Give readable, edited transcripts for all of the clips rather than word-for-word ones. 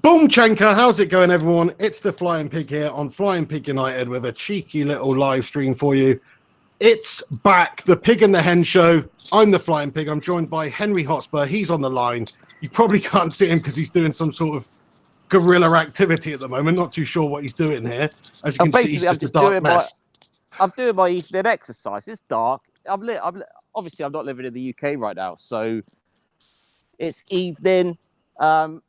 Boom Chanka, how's it going, everyone? It's the Flying Pig here on Flying Pig United with a cheeky little live stream for you. It's back, the Pig and the Hen Show. I'm the Flying Pig. I'm joined by Henry Hotspur. He's on the line. You probably can't see him because he's doing some sort of guerrilla activity at the moment. Not too sure what he's doing here. As you can see, he's just a dark mess. I'm doing my evening exercise. It's dark. Obviously, I'm not living in the UK right now, so it's evening. I've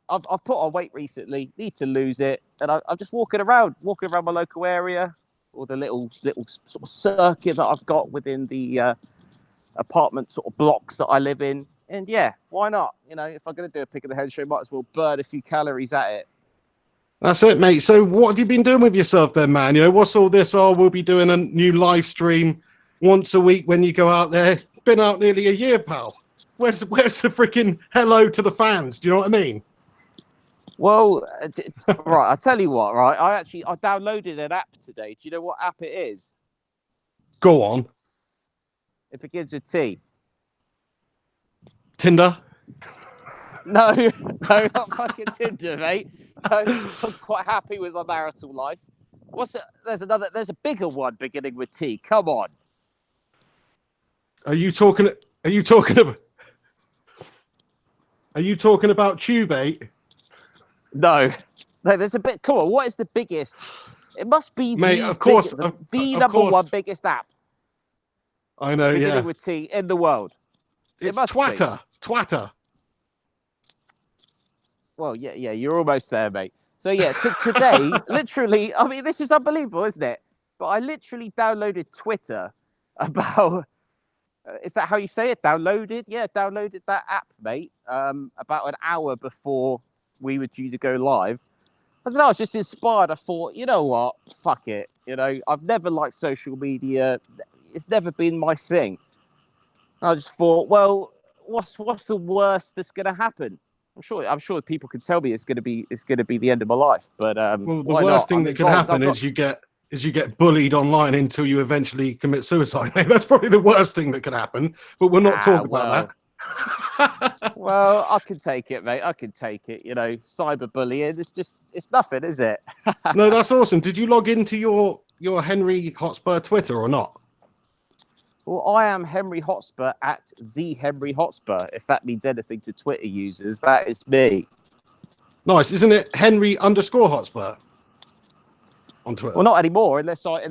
put on weight recently. Need to lose it, and I'm just walking around my local area, or the little sort of circuit that I've got within the apartment sort of blocks that I live in. And yeah, why not? You know, if I'm going to do a Pig of the Hen Show, might as well burn a few calories at it. That's it, mate. So what have you been doing with yourself then, man? You know, what's all this? Oh, we'll be doing a new live stream once a week when you go out there. Been out nearly a year, pal. Where's the freaking hello to the fans? Do you know what I mean? Well, right, I'll tell you what, right? I downloaded an app today. Do you know what app it is? Go on. It begins with T. Tinder? No, not fucking Tinder, mate. No, I'm quite happy with my marital life. There's a bigger one beginning with T. Come on. Are you talking about Tubate? No, there's a bit. Come on, what is the biggest? It must be, mate. The number one biggest app. I know, beginning with T in the world. It's Twatter. Well, yeah, you're almost there, mate. So yeah, today, literally, I mean, this is unbelievable, isn't it? But I literally downloaded Twitter about. Is that how you say it? Downloaded? Yeah, downloaded that app, mate. About an hour before we were due to go live. I don't know, I was just inspired. I thought, you know what? Fuck it. You know, I've never liked social media. It's never been my thing. And I just thought, well, what's the worst that's going to happen? I'm sure people can tell me it's going to be the end of my life. But well, the worst thing that could happen is you get bullied online until you eventually commit suicide. That's probably the worst thing that could happen. But we're not talking about that. Well, I can take it, mate. I can take it. You know, cyberbullying. It's nothing, is it? No, that's awesome. Did you log into your Henry Hotspur Twitter or not? Well, I am Henry Hotspur at the Henry Hotspur. If that means anything to Twitter users, that is me. Nice, isn't it? Henry_Hotspur on Twitter. Well, not anymore, unless I.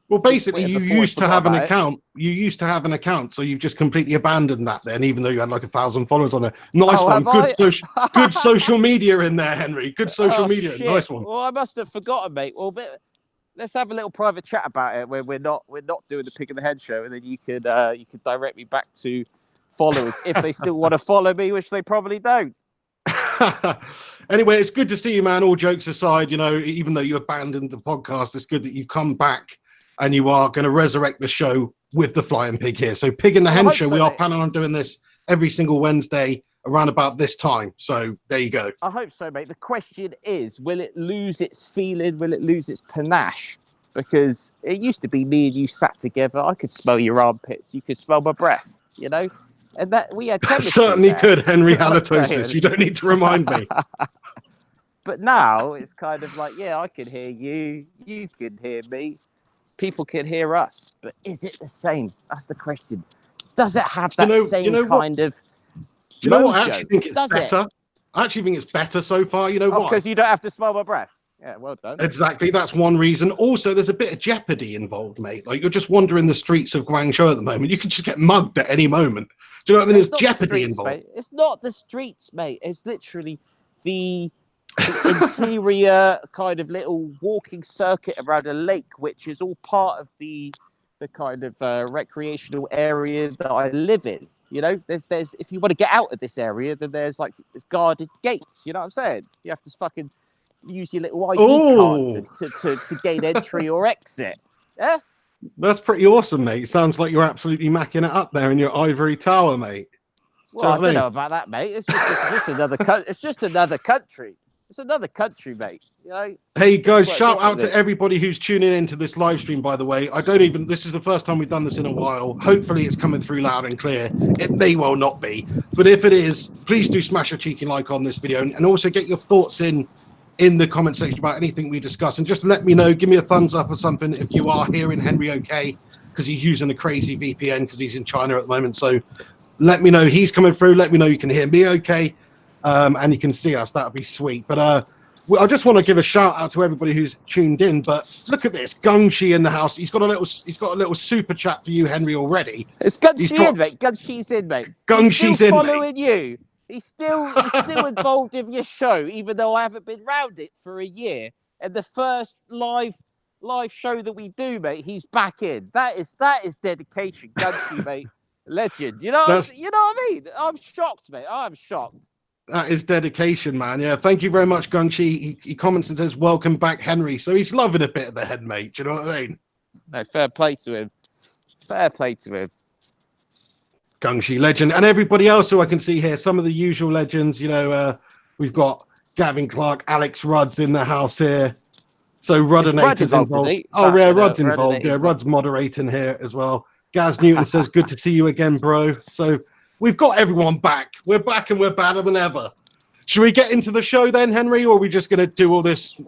Well, basically, you used to have an account. You used to have an account, so you've just completely abandoned that. Then, even though you had like 1,000 followers on there. Nice one. Good social media in there, Henry. Good social media. Shit. Nice one. Well, I must have forgotten, mate. Well, let's have a little private chat about it where we're not doing the Pig and the Hen Show, and then you could direct me back to followers if they still want to follow me, which they probably don't. Anyway, it's good to see you, man. All jokes aside, you know, even though you abandoned the podcast, it's good that you've come back and you are going to resurrect the show with the Flying Pig here. So Pig and the Hen Show, we are planning on doing this every single Wednesday around about this time. So there you go. I hope so, mate. The question is, will it lose its feeling? Will it lose its panache? Because it used to be me and you sat together. I could smell your armpits. You could smell my breath, you know? And that we had certainly there. Could, Henry Halitosis. You don't need to remind me. But now it's kind of like, yeah, I can hear you. You can hear me. People can hear us. But is it the same? That's the question. Does it have that same kind of... Do you know what? I actually think it's better. I actually think it's better so far. You know why? Because you don't have to smell my breath. Yeah, well done. Exactly. That's one reason. Also, there's a bit of jeopardy involved, mate. Like, you're just wandering the streets of Guangzhou at the moment. You can just get mugged at any moment. Do you know what I mean? There's jeopardy involved. Mate. It's not the streets, mate. It's literally the interior kind of little walking circuit around a lake, which is all part of the kind of recreational area that I live in. You know, there's if you want to get out of this area, then there's guarded gates. You know what I'm saying? You have to fucking use your little ID card to gain entry or exit. Yeah. That's pretty awesome, mate. Sounds like you're absolutely macking it up there in your ivory tower, mate. Well, I don't know about that, mate. It's just another it's just another country. It's another country, mate. You know? Hey guys, shout out to everybody who's tuning into this live stream, by the way. This is the first time we've done this in a while. Hopefully it's coming through loud and clear. It may well not be, but if it is, please do smash a cheeky like on this video and also get your thoughts in in the comment section about anything we discuss, and just let me know, give me a thumbs up or something if you are hearing Henry okay, because he's using a crazy VPN because he's in China at the moment. So let me know he's coming through. Let me know you can hear me okay, and you can see us. That would be sweet. But I just want to give a shout out to everybody who's tuned in. But look at this, Gungshi in the house. He's got a little super chat for you, Henry, already. It's Gungshi in, mate. Gunshi's in, mate. Gungshi's in, following you. He's still involved in your show, even though I haven't been round it for a year. And the first live show that we do, mate, he's back in. That is dedication, Gungshi, mate. Legend. You know what I mean? I'm shocked, mate. I'm shocked. That is dedication, man. Yeah, thank you very much, Gungshi. He comments and says, "Welcome back, Henry." So he's loving a bit of the head, mate. Do you know what I mean? No, fair play to him. Fair play to him. Gungshi, legend. And everybody else who I can see here, some of the usual legends. You know, we've got Gavin Clark, Alex Rudd's in the house here. So Ruddinator's involved. Oh, yeah, Rudd's involved. Yeah, Rudd's moderating here as well. Gaz Newton says, "Good to see you again, bro." So we've got everyone back. We're back and we're badder than ever. Should we get into the show then, Henry, or are we just going to do all this, please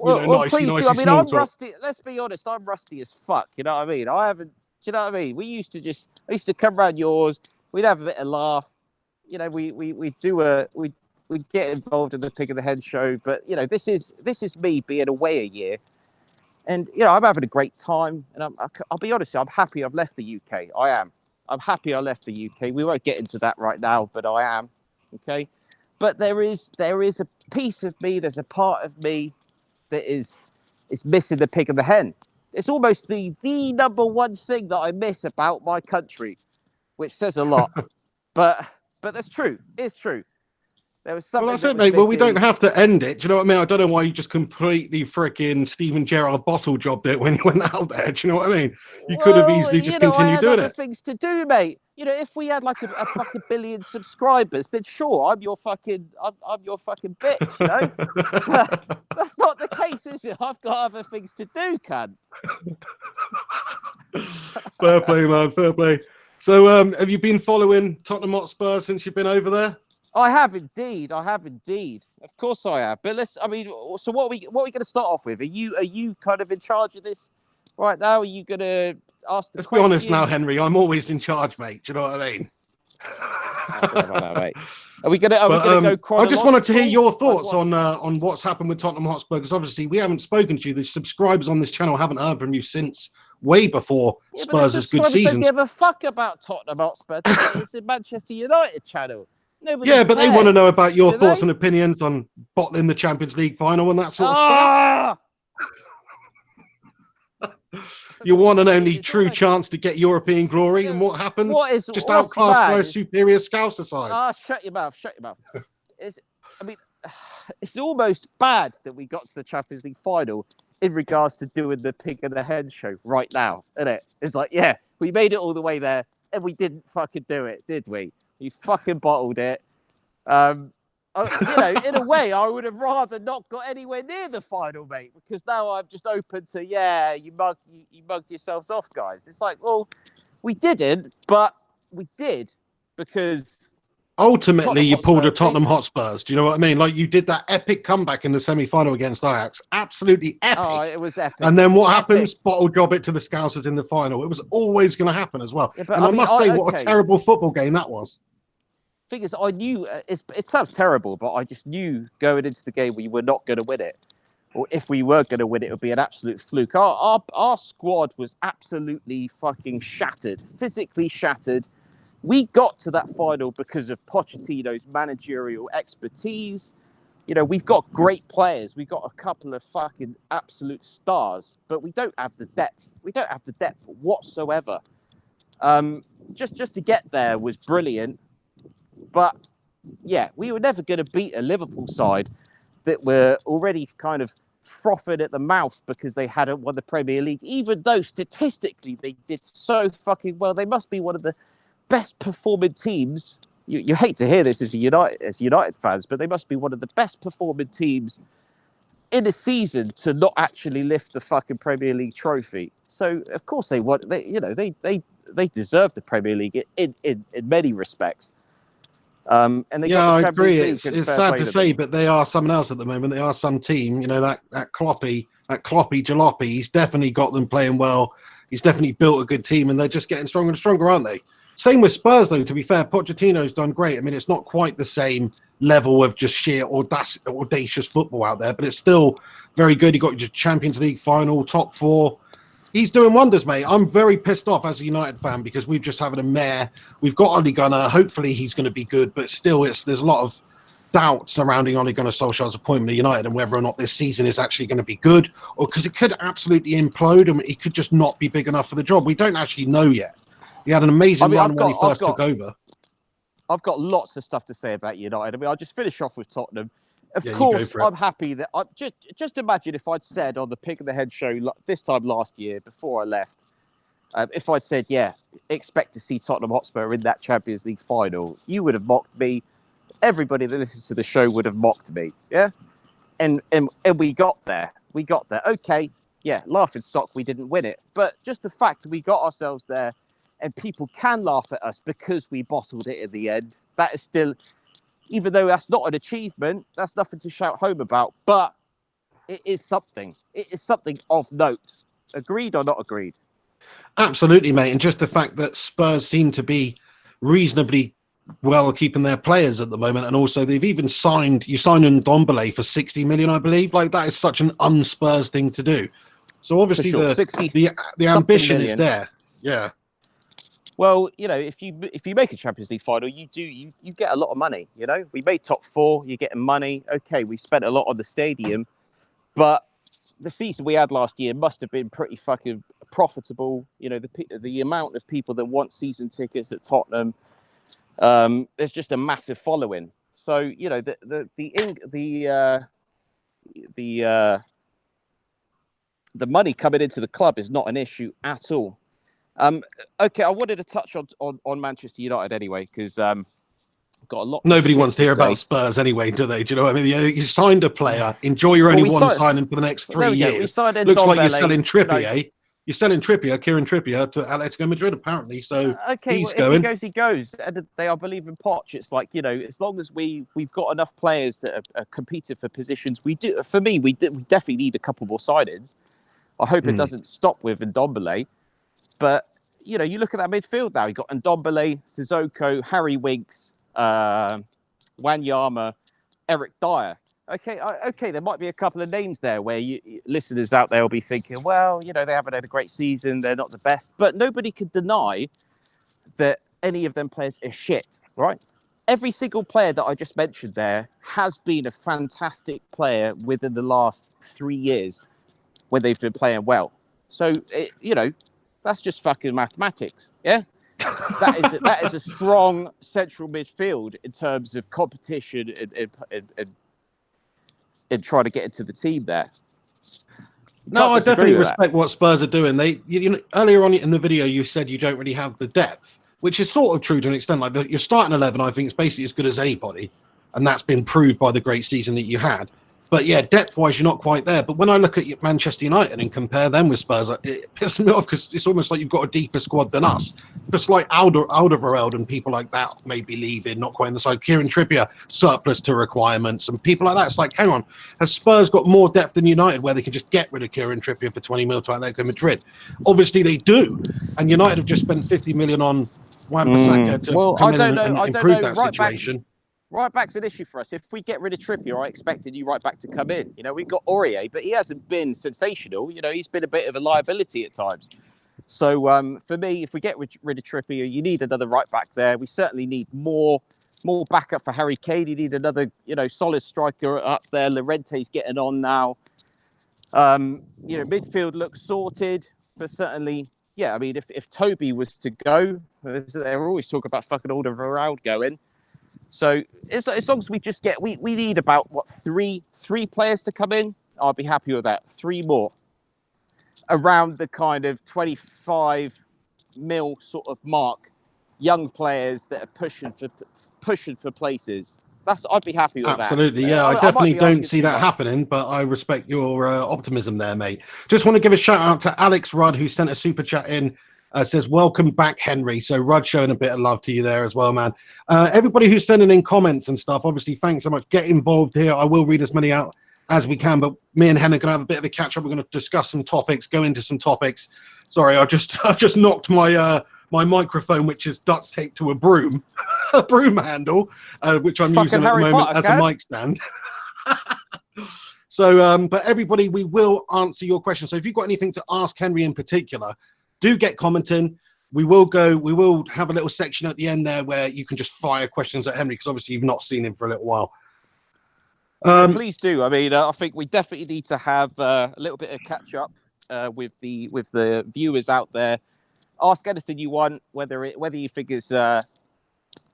do. I mean, I'm talk? rusty. Let's be honest, I'm rusty as fuck. You know what I mean? I haven't. Do you know what I mean? I used to come around yours. We'd have a bit of laugh. You know, we get involved in the Pig and the Hen show. But you know, this is me being away a year, and you know, I'm having a great time. And I'll be honest, I'm happy I've left the UK. I am. I'm happy I left the UK. We won't get into that right now, but I am. Okay. But there is a piece of me, there's a part of me that is missing the Pig and the Hen. It's almost the number one thing that I miss about my country, which says a lot. but that's true. It's true. There was something. Well, that's it, mate. Well, we don't have to end it. Do you know what I mean? I don't know why you just completely freaking Steven Gerrard bottle jobbed it when you went out there. Do you know what I mean? You could have easily just continued doing it. Things to do, mate. You know, if we had like a fucking billion subscribers, then sure, I'm your fucking bitch. You know, but that's not the case, is it? I've got other things to do, cunt. Fair play, man. Fair play. So, have you been following Tottenham Hotspur since you've been over there? I have indeed. Of course I have. But so what are we going to start off with? Are you kind of in charge of this right now? Are you going to ask the questions? Let's be honest now, Henry. I'm always in charge, mate. Do you know what I mean? I don't know about that, mate. Are we going to go chronological? I just wanted to hear your thoughts on what's happened with Tottenham Hotspur, because obviously we haven't spoken to you. The subscribers on this channel haven't heard from you since way before Spurs' good seasons. Don't give a fuck about Tottenham Hotspur. It's a Manchester United channel. Nobody but they want to know about your thoughts and opinions on bottling the Champions League final and that sort of stuff. Your one and only true chance to get European glory, and what happens? Just outclassed by a superior Scouser side. Shut your mouth. It's almost bad that we got to the Champions League final in regards to doing the Pig and the Hen show right now, isn't it? It's like, yeah, we made it all the way there, and we didn't fucking do it, did we? You fucking bottled it. In a way, I would have rather not got anywhere near the final, mate, because now I'm just open to, you mugged yourselves off, guys. It's like, well, we didn't, but we did because ultimately you pulled a Tottenham Hotspurs. Do you know what I mean? Like, you did that epic comeback in the semi-final against Ajax. Absolutely epic. Oh, it was epic. And then what happens? Bottle job it to the Scousers in the final. It was always going to happen as well. Yeah, and I must say, what a terrible football game that was. Thing is, I knew it sounds terrible, but I just knew going into the game we were not going to win it, or if we were going to win it, it would be an absolute fluke. Our squad was absolutely fucking shattered, physically shattered. We got to that final because of Pochettino's managerial expertise. You know, we've got great players. We've got a couple of fucking absolute stars, but we don't have the depth. We don't have the depth whatsoever. Just to get there was brilliant. But, yeah, we were never going to beat a Liverpool side that were already kind of frothing at the mouth because they hadn't won the Premier League, even though statistically they did so fucking well. They must be one of the best performing teams. You hate to hear this as United fans, but they must be one of the best performing teams in a season to not actually lift the fucking Premier League trophy. So, of course, they deserve the Premier League in many respects. And they Yeah, got I the Champions agree. League. It's sad to say, but they are someone else at the moment. They are some team. You know, that Kloppy Jalopy. He's definitely got them playing well. He's definitely built a good team, and they're just getting stronger and stronger, aren't they? Same with Spurs, though. To be fair, Pochettino's done great. I mean, it's not quite the same level of just sheer audacious football out there, but it's still very good. He got your Champions League final, top four. He's doing wonders, mate. I'm very pissed off as a United fan because we've just having a mare. We've got Ole Gunnar. Hopefully, he's going to be good, but still, there's a lot of doubt surrounding Ole Gunnar Solskjaer's appointment at United and whether or not this season is actually going to be good, or because it could absolutely implode and he could just not be big enough for the job. We don't actually know yet. He had an amazing run when he first took over. I've got lots of stuff to say about United. I mean, I'll just finish off with Tottenham. Of course, I'm happy that just imagine if I'd said on the Pig and the Hen show this time last year before I left, if I said, yeah, expect to see Tottenham Hotspur in that Champions League final, you would have mocked me. Everybody that listens to the show would have mocked me. Yeah. And we got there. We got there. Okay. Yeah. Laughing stock. We didn't win it. But just the fact that we got ourselves there and people can laugh at us because we bottled it in the end. That is still, even though that's not an achievement, that's nothing to shout home about. But it is something. It is something of note. Agreed or not agreed? Absolutely, mate. And just the fact that Spurs seem to be reasonably well keeping their players at the moment, and also they've even signed Ndombele for 60 million, I believe. Like, that is such an un-Spurs thing to do. So obviously the ambition is there. Yeah. Well, you know, if you make a Champions League final, you get a lot of money. You know, we made top four. You're getting money. Okay, we spent a lot on the stadium, but the season we had last year must have been pretty fucking profitable. You know, the amount of people that want season tickets at Tottenham. There's just a massive following. So, you know, the money coming into the club is not an issue at all. Okay, I wanted to touch on Manchester United anyway, because got a lot. Nobody wants to hear about Spurs anyway, do they? Do you know what I mean? You signed a player. Enjoy your only one signing for the next 3 years. We signed Looks like you're selling Trippier. You're selling Kieran Trippier to Atletico Madrid, apparently. So okay, he's going. If he goes, he goes. I believe in Poch. It's like, you know, as long as we've got enough players that are competing for positions, we do. For me, we definitely need a couple more signings. I hope it doesn't stop with Ndombele. But, you know, you look at that midfield now. You've got Ndombele, Sissoko, Harry Winks, Wanyama, Eric Dyer. Okay, there might be a couple of names there where listeners out there will be thinking, well, you know, they haven't had a great season. They're not the best. But nobody could deny that any of them players are shit, right? Every single player that I just mentioned there has been a fantastic player within the last 3 years when they've been playing well. So, you know, that's just fucking mathematics, yeah? That is a strong central midfield in terms of competition and trying to get into the team there. No, I definitely respect what Spurs are doing. You know, earlier on in the video, you said you don't really have the depth, which is sort of true to an extent. Like, your starting 11, I think, is basically as good as anybody, and that's been proved by the great season that you had. But yeah, depth-wise, you're not quite there. But when I look at Manchester United and compare them with Spurs, it pisses me off because it's almost like you've got a deeper squad than us. Just like Alderweireld and people like that may be leaving, not quite in the side. Kieran Trippier, surplus to requirements, and people like that. It's like, hang on, has Spurs got more depth than United where they can just get rid of Kieran Trippier for 20 mil to Atletico Madrid? Obviously, they do. And United have just spent 50 million on Wan-Bissaka to come in and improve that situation. Right back's an issue for us. If we get rid of Trippier, I expected you right back to come in. You know, we've got Aurier, but he hasn't been sensational. You know, he's been a bit of a liability at times. So for me, if we get rid of Trippier, you need another right back there. We certainly need more backup for Harry Kane. You need another, you know, solid striker up there. Llorente's getting on now. You know, midfield looks sorted, but certainly, yeah. I mean, if Toby was to go, they're always talking about fucking Alderweireld going. So as long as we just get, we need about, what, three players to come in. I'll be happy with that. 3 more around the kind of 25 mil sort of mark. Young players that are pushing for places. I'd be happy with that. Absolutely, yeah. I definitely don't see that happening, but I respect your optimism there, mate. Just want to give a shout out to Alex Rudd, who sent a super chat in. Says, welcome back, Henry. So Rud showing a bit of love to you there as well, man. Everybody who's sending in comments and stuff, obviously, thanks so much. Get involved here. I will read as many out as we can, but me and Hen are going to have a bit of a catch up. We're going to discuss some topics, go into some topics. Sorry, I just knocked my my microphone, which is duct taped to a broom, a broom handle, which I'm using at the moment as a mic stand. So, but everybody, we will answer your questions. So if you've got anything to ask Henry in particular, do get commenting. We will have a little section at the end there where you can just fire questions at Henry, because obviously you've not seen him for a little while. Please do. I mean, I think we definitely need to have a little bit of catch up with the viewers out there. Ask anything you want, whether you think it's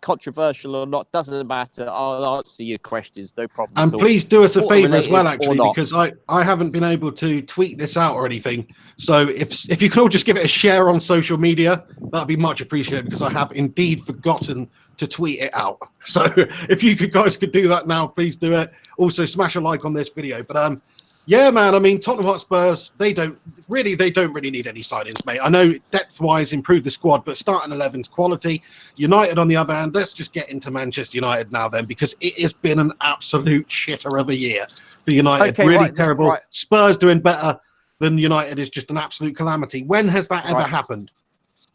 controversial or not, doesn't matter. I'll answer your questions, no problem. And please do us a favor as well, actually, because I haven't been able to tweet this out or anything. So if you can all just give it a share on social media, that'd be much appreciated, because I have indeed forgotten to tweet it out. So if you guys could do that now, please do it. Also smash a like on this video. But yeah, man, I mean, Tottenham Hotspurs, they don't really need any signings, mate. I know depth-wise, improve the squad, but starting 11's quality. United, on the other hand, let's just get into Manchester United now then, because it has been an absolute shitter of a year for United. Okay, really terrible. Right. Spurs doing better than United is just an absolute calamity. When has that ever happened?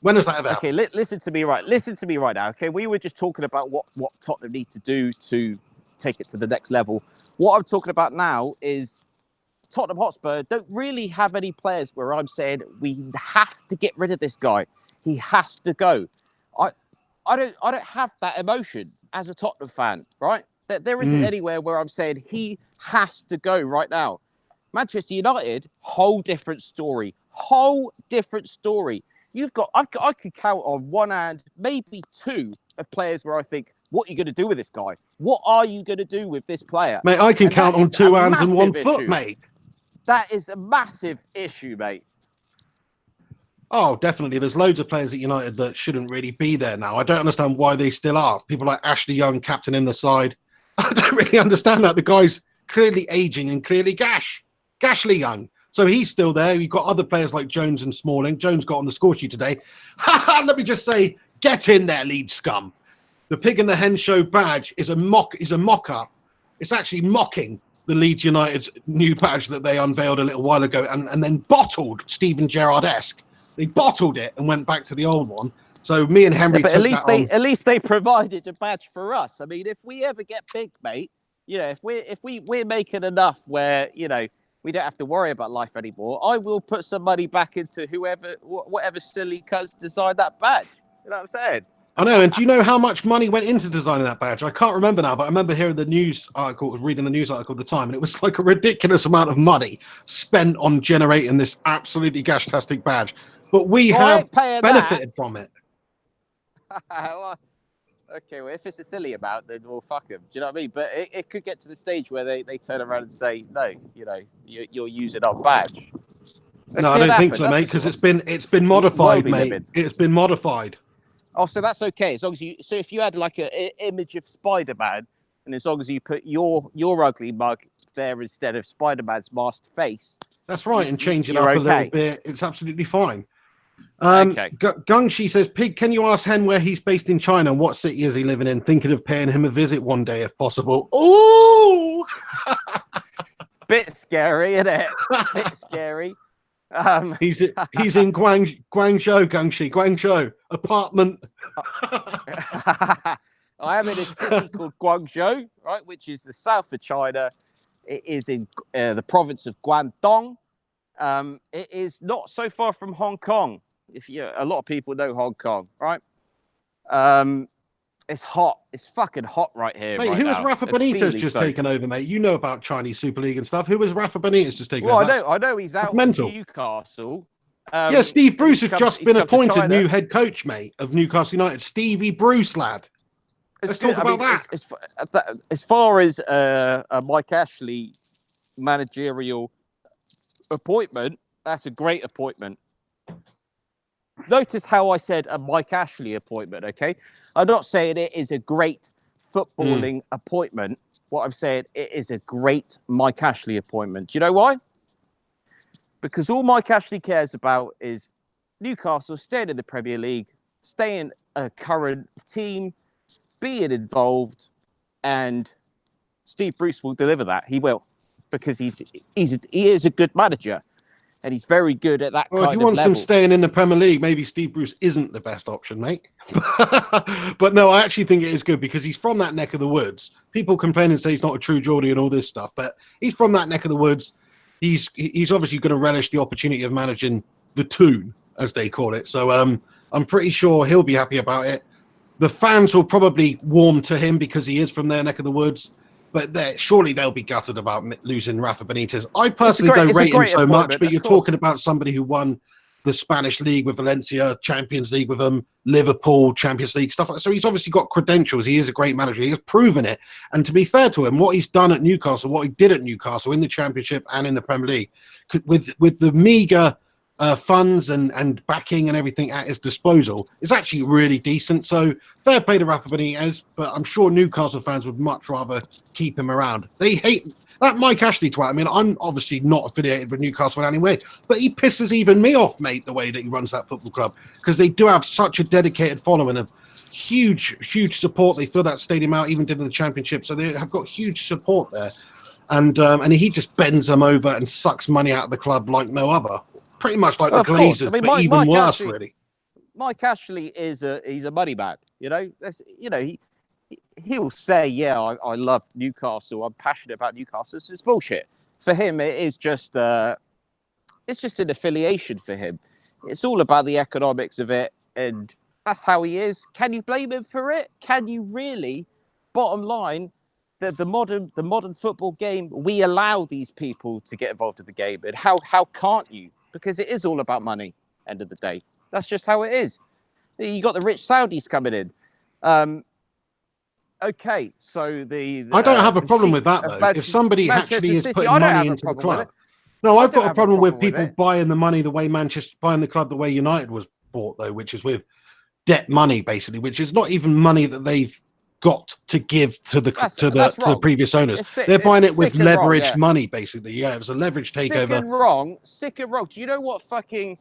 When has that ever happened? Okay, listen to me right now, okay? We were just talking about what Tottenham need to do to take it to the next level. What I'm talking about now is Tottenham Hotspur don't really have any players where I'm saying we have to get rid of this guy. He has to go. I don't have that emotion as a Tottenham fan, right? There isn't anywhere where I'm saying he has to go right now. Manchester United, whole different story. Whole different story. I could count on one hand, maybe two of players where I think, what are you going to do with this guy? What are you going to do with this player? Mate, I can count on two hands and one foot, mate. That is a massive issue, mate. Oh, definitely. There's loads of players at United that shouldn't really be there now. I don't understand why they still are. People like Ashley Young, captain in the side. I don't really understand that. The guy's clearly aging and clearly gashly young. So he's still there. You've got other players like Jones and Smalling. Jones got on the score sheet today. Let me just say, get in there, Leeds scum. The Pig and the Hen Show badge is a mock-up. It's actually mocking the Leeds United's new badge that they unveiled a little while ago, and then bottled Steven Gerrard-esque. They bottled it and went back to the old one. So me and Henry but at least they provided a badge for us. I mean, if we ever get big, mate, you know, if we're making enough where, you know, we don't have to worry about life anymore, I will put some money back into whatever silly cunts designed that badge. You know what I'm saying? I know, and do you know how much money went into designing that badge? I can't remember now, but I remember hearing the news article, reading the news article at the time, and it was like a ridiculous amount of money spent on generating this absolutely gash-tastic badge. But we have benefited from it. Well, okay, well, if it's a silly amount, then we'll fuck them. Do you know what I mean? But it could get to the stage where they turn around and say, no, you know, you're using our badge. No, I don't think so, mate, because it's been modified, mate. It's been modified. Oh, so that's okay. As long as so if you had like an image of Spider-Man, and as long as you put your ugly mug there instead of Spider-Man's masked face. That's right, and change it up a little bit. It's absolutely fine. Okay. Gungshi says, Pig, can you ask Hen where he's based in China and what city is he living in? Thinking of paying him a visit one day if possible. Ooh! Bit scary, isn't it? Bit scary. He's in Guangzhou, Gungshi, Guangzhou apartment. I am in a city called Guangzhou, right, which is the south of China. It is in the province of Guangdong. It is not so far from Hong Kong. A lot of people know Hong Kong, right? It's hot. It's fucking hot right here. Mate, right who now. has Rafa Benitez just taken over, mate? You know about Chinese Super League and stuff. Who has Rafa Benitez just taken over? Well, I know he's out in Newcastle. Yeah, Steve Bruce has just been appointed new head coach, mate, of Newcastle United. Stevie Bruce, lad. Let's talk about that. As far as a Mike Ashley managerial appointment, that's a great appointment. Notice how I said a Mike Ashley appointment, okay? I'm not saying it is a great footballing appointment. What I'm saying, it is a great Mike Ashley appointment. Do you know why? Because all Mike Ashley cares about is Newcastle staying in the Premier League, staying a current team, being involved, and Steve Bruce will deliver that. He will, because he is a good manager, and he's very good at that Well, kind if you of want level. some staying in the Premier League, maybe Steve Bruce isn't the best option, mate. But no, I actually think it is good because he's from that neck of the woods. People complain and say he's not a true Geordie and all this stuff, but he's from that neck of the woods. He's obviously going to relish the opportunity of managing the Toon, as they call it. So I'm pretty sure he'll be happy about it. The fans will probably warm to him because he is from their neck of the woods. But surely they'll be gutted about losing Rafa Benitez. I personally don't rate him so much, but you're talking about somebody who won the Spanish League with Valencia, Champions League with them, Liverpool, Champions League, stuff like that. So he's obviously got credentials. He is a great manager. He has proven it. And to be fair to him, what he's done at Newcastle, what he did at Newcastle in the Championship and in the Premier League, with the meagre funds and backing and everything at his disposal, is actually really decent. So fair play to Rafa Benitez, but I'm sure Newcastle fans would much rather keep him around. They hate that Mike Ashley twat. I mean, I'm obviously not affiliated with Newcastle in any way, but he pisses even me off, mate, the way that he runs that football club, because they do have such a dedicated following of huge support. They fill that stadium out, even did in the Championship, so they have got huge support there. And he just bends them over and sucks money out of the club like no other. Pretty much like the Glazers, but even worse, really. Mike Ashley he's a money man. He'll say, yeah, I love Newcastle. I'm passionate about Newcastle. It's bullshit. For him, it's just an affiliation for him. It's all about the economics of it, and that's how he is. Can you blame him for it? Can you really? Bottom line, the modern football game, we allow these people to get involved in the game, and how can't you? Because it is all about money. End of the day, that's just how it is. You got the rich Saudis coming in. Okay, so I don't have a problem with that though. If somebody actually is putting money into the club, no, I've got a problem with people buying the money the way buying the club the way United was bought though, which is with debt money basically, which is not even money that they've got to give to the previous owners. They're buying it with leveraged money basically. Yeah, it was a leveraged takeover. Sick and wrong. Do you know what fucking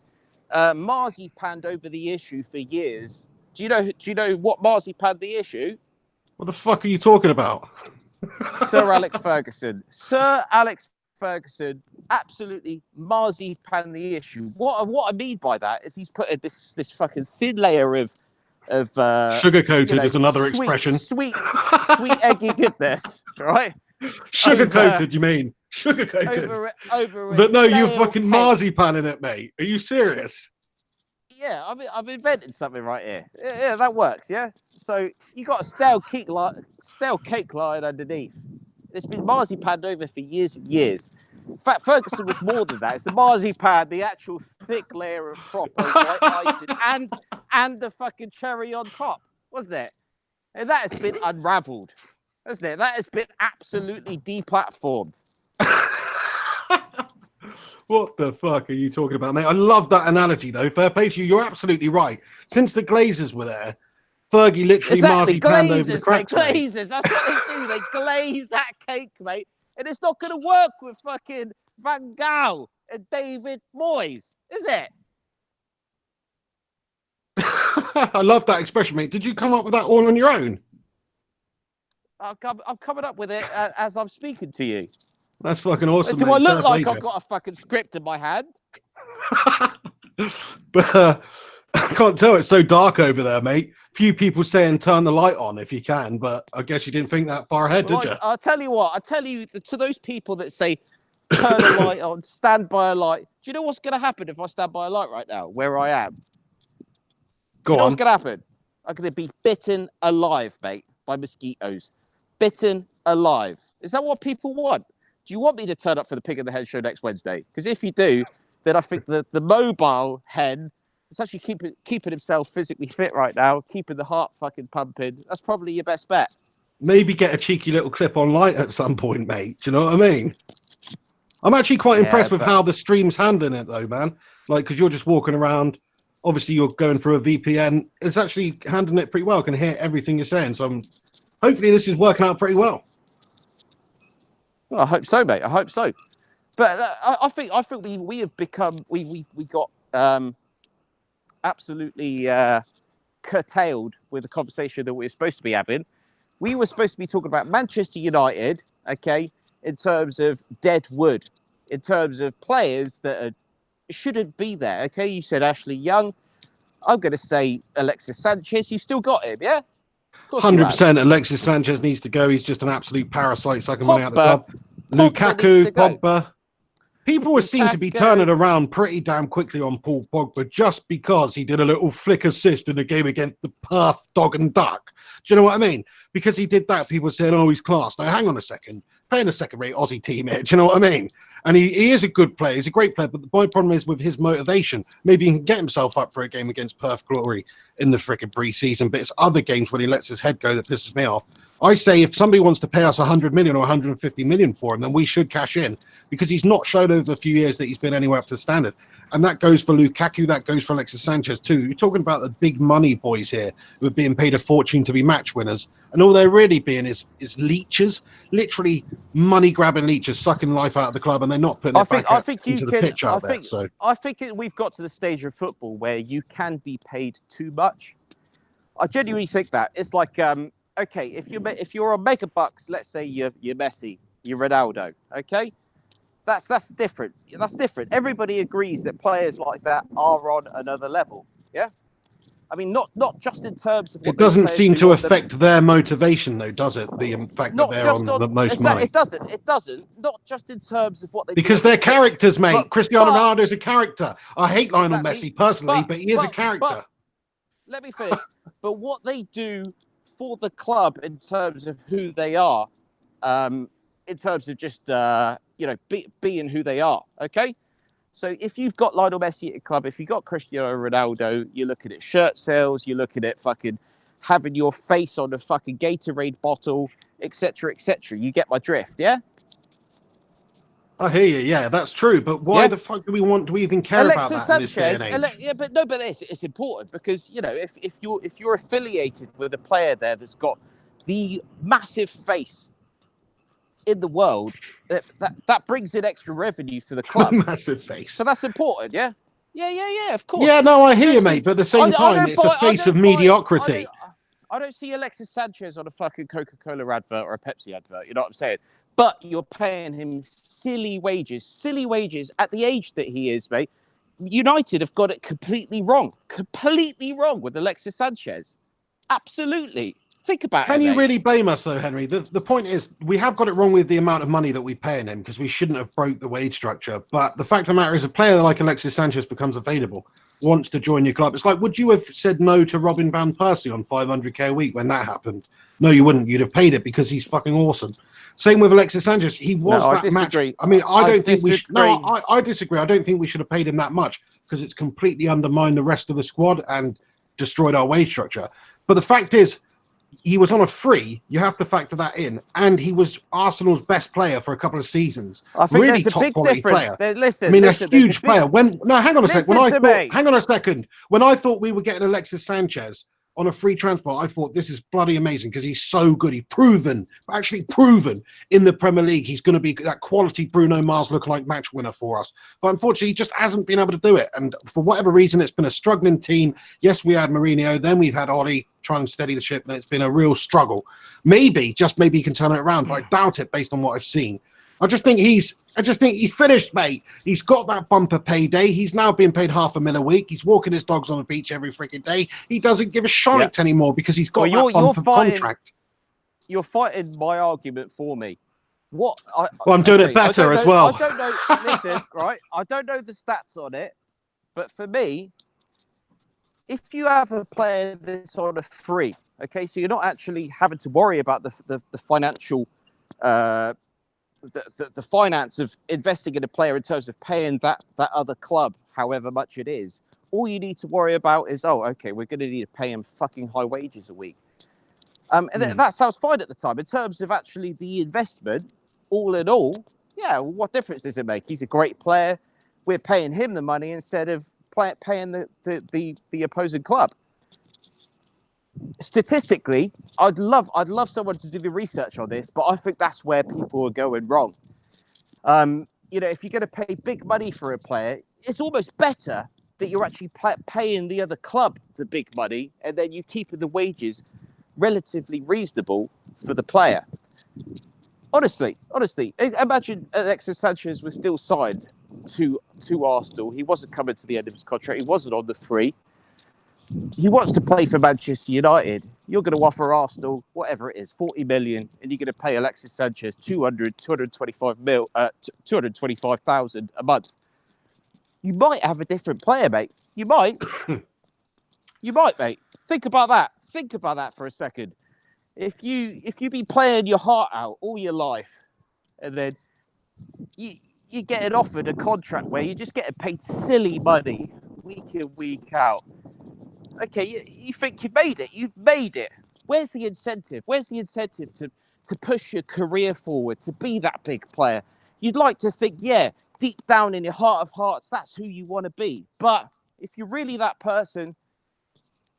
Marzi panned over the issue for years? Do you know what Marzi panned the issue? What the fuck are you talking about? Sir Alex Ferguson. Sir Alex Ferguson absolutely Marzi panned the issue. What I mean by that is he's put this fucking thin layer of sugar-coated is another expression. Sweet eggy goodness, right? Sugar-coated, you mean? Sugar-coated. Over but no, you're fucking marzipaning it, mate. Are you serious? Yeah, I'm inventing something right here. Yeah, that works, yeah? So you got a stale cake line underneath. It's been marzipaned over for years and years. In fact, Ferguson was more than that. It's the marzipan, the actual thick layer of proper white icing, and the fucking cherry on top, wasn't it? And that has been unravelled, hasn't it? That has been absolutely deplatformed. What the fuck are you talking about, mate? I love that analogy, though. Fair play to you. You're absolutely right. Since the Glazers were there, Fergie literally marzipanned over the cracks, mate. Glazers, that's what they do. They glaze that cake, mate. And it's not going to work with fucking Van Gaal and David Moyes, is it? I love that expression, mate. Did you come up with that all on your own? I'm coming up with it as I'm speaking to you. That's fucking awesome. Do I look like I've got a fucking script in my hand? But I can't tell. It's so dark over there, mate. Few people saying turn the light on if you can, but I guess you didn't think that far ahead, did you? I'll tell you what. I'll tell you to those people that say turn a light on, stand by a light. Do you know what's going to happen if I stand by a light right now, where I am? Go on. What's going to happen? I'm going to be bitten alive, mate, by mosquitoes. Bitten alive. Is that what people want? Do you want me to turn up for the Pig and the Hen Show next Wednesday? Because if you do, then I think the mobile hen is actually keeping himself physically fit right now, keeping the heart fucking pumping. That's probably your best bet. Maybe get a cheeky little clip on light at some point, mate. Do you know what I mean? I'm actually quite impressed with how the stream's handling it, though, man. Like, because you're just walking around. Obviously, you're going through a VPN. It's actually handling it pretty well. I can hear everything you're saying. So hopefully this is working out pretty well. Well, I hope so, mate. I hope so. But I think we have become we got absolutely curtailed with the conversation that we were supposed to be having. We were supposed to be talking about Manchester United, okay, in terms of dead wood, in terms of players that shouldn't be there, okay? You said Ashley Young. I'm going to say Alexis Sanchez. You still got him, yeah? Of course you have. 100%. Alexis Sanchez needs to go. He's just an absolute parasite sucking money out of the club. Pogba Lukaku, needs to go. Pogba. People seem to be turning around pretty damn quickly on Paul Pogba just because he did a little flick assist in the game against the Perth Dog and Duck. Do you know what I mean? Because he did that, people said, oh, he's class. Now, hang on a second. Playing a second-rate Aussie team here, do you know what I mean? And he is a good player. He's a great player. But my problem is with his motivation. Maybe he can get himself up for a game against Perth Glory in the frickin' pre-season. But it's other games when he lets his head go that pisses me off. I say if somebody wants to pay us 100 million or 150 million for him, then we should cash in because he's not shown over the few years that he's been anywhere up to standard. And that goes for Lukaku, that goes for Alexis Sanchez too. You're talking about the big money boys here who are being paid a fortune to be match winners. And all they're really being is leeches, literally money grabbing leeches, sucking life out of the club, and they're not putting it back into the pitch out there. So I think we've got to the stage of football where you can be paid too much. I genuinely think that. It's like okay, if you're on mega bucks, let's say you're Messi, you're Ronaldo, okay? That's different. That's different. Everybody agrees that players like that are on another level. Yeah? I mean, not just in terms of what it doesn't seem to affect their motivation though, does it? The fact that they're on the most money. It doesn't. Not just in terms of what they because do. They're characters, mate. Cristiano Ronaldo is a character. I hate Lionel Messi personally, but he is a character. Let me finish. But what they do for the club in terms of who they are, in terms of just being who they are. Okay, so if you've got Lionel Messi at a club, if you've got Cristiano Ronaldo, you're looking at shirt sales, you're looking at fucking having your face on a fucking Gatorade bottle, etc., etc. You get my drift, yeah? I hear you. Yeah, that's true. But why the fuck do we even care about that in this day and age? But it's important because if you're affiliated with a player there that's got the massive face in the world, that brings in extra revenue for the club. Massive face. So that's important, yeah. Yeah. Of course. Yeah, no, I hear you, mate. But at the same time, it's a face of mediocrity. I don't see Alexis Sanchez on a fucking Coca-Cola advert or a Pepsi advert. You know what I'm saying? But you're paying him silly wages at the age that he is, mate. United have got it completely wrong with Alexis Sanchez. Absolutely. Think about it. Can you really blame us, though, Henry? The point is, we have got it wrong with the amount of money that we pay him because we shouldn't have broke the wage structure. But the fact of the matter is, a player like Alexis Sanchez becomes available, wants to join your club. It's like, would you have said no to Robin Van Persie on 500k a week when that happened? No, you wouldn't. You'd have paid it because he's fucking awesome. Same with Alexis Sanchez. He was that match. I mean, I don't think we should. No, I disagree. I don't think we should have paid him that much because it's completely undermined the rest of the squad and destroyed our wage structure. But the fact is, he was on a free. You have to factor that in, and he was Arsenal's best player for a couple of seasons. I think really there's a big difference. Listen, I mean, a huge player. Hang on a second. Hang on a second. When I thought we were getting Alexis Sanchez on a free transfer, I thought this is bloody amazing because he's so good. He's proven in the Premier League he's going to be that quality Bruno Mars lookalike match winner for us. But unfortunately, he just hasn't been able to do it. And for whatever reason, it's been a struggling team. Yes, we had Mourinho, then we've had Oli trying to steady the ship, and it's been a real struggle. Maybe he can turn it around, but I doubt it based on what I've seen. I just think he's finished, mate. He's got that bumper payday. He's now being paid $500,000 a week. He's walking his dogs on the beach every freaking day. He doesn't give a shite anymore because he's got that bumper contract. You're fighting my argument for me. I'm doing it better as well. I don't know. Listen, right? I don't know the stats on it, but for me, if you have a player that's on a free, okay, so you're not actually having to worry about the financial. The finance of investing in a player in terms of paying that other club however much it is. All you need to worry about is, we're going to need to pay him fucking high wages a week. And that sounds fine at the time. In terms of actually the investment, all in all, what difference does it make? He's a great player. We're paying him the money instead of paying the opposing club. Statistically, I'd love someone to do the research on this, but I think that's where people are going wrong. If you're going to pay big money for a player, it's almost better that you're actually paying the other club the big money, and then you keeping the wages relatively reasonable for the player. Honestly, imagine Alexis Sanchez was still signed to Arsenal. He wasn't coming to the end of his contract. He wasn't on the free. He wants to play for Manchester United. You're going to offer Arsenal, whatever it is, 40 million, and you're going to pay Alexis Sanchez 225,000 a month. You might have a different player, mate. You might. You might, mate. Think about that. Think about that for a second. If you've been playing your heart out all your life, and then you're getting offered a contract where you're just getting paid silly money week in, week out. Okay, you think you made it. You've made it. Where's the incentive? Where's the incentive to push your career forward, to be that big player? You'd like to think, yeah, deep down in your heart of hearts, that's who you want to be. But if you're really that person,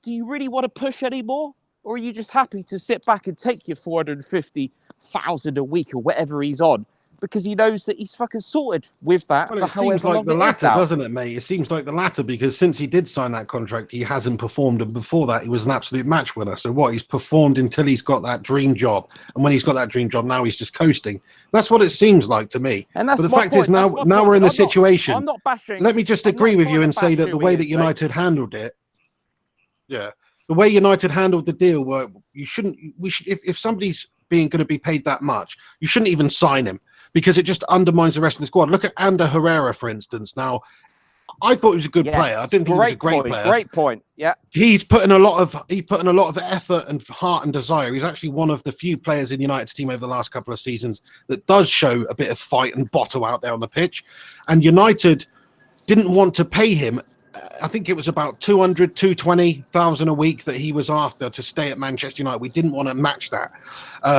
do you really want to push anymore? Or are you just happy to sit back and take your 450,000 a week or whatever he's on? Because he knows that he's fucking sorted with that. Well, it seems like the latter, doesn't it, mate? It seems like the latter, because since he did sign that contract, he hasn't performed, and before that, he was an absolute match winner. So what? He's performed until he's got that dream job, and when he's got that dream job, now he's just coasting. That's what it seems like to me. And that's but the fact is, now we're in the situation. I'm not bashing. Let me just agree with you and say that the way that United handled it, the way United handled the deal, where if somebody's going to be paid that much, you shouldn't even sign him, because it just undermines the rest of the squad. Look at Ander Herrera, for instance. Now, I thought he was a good player. I didn't think he was a great player. Great point. Yeah, he's put in a lot of effort and heart and desire. He's actually one of the few players in United's team over the last couple of seasons that does show a bit of fight and bottle out there on the pitch. And United didn't want to pay him. I think it was about 220,000 a week that he was after to stay at Manchester United. We didn't want to match that.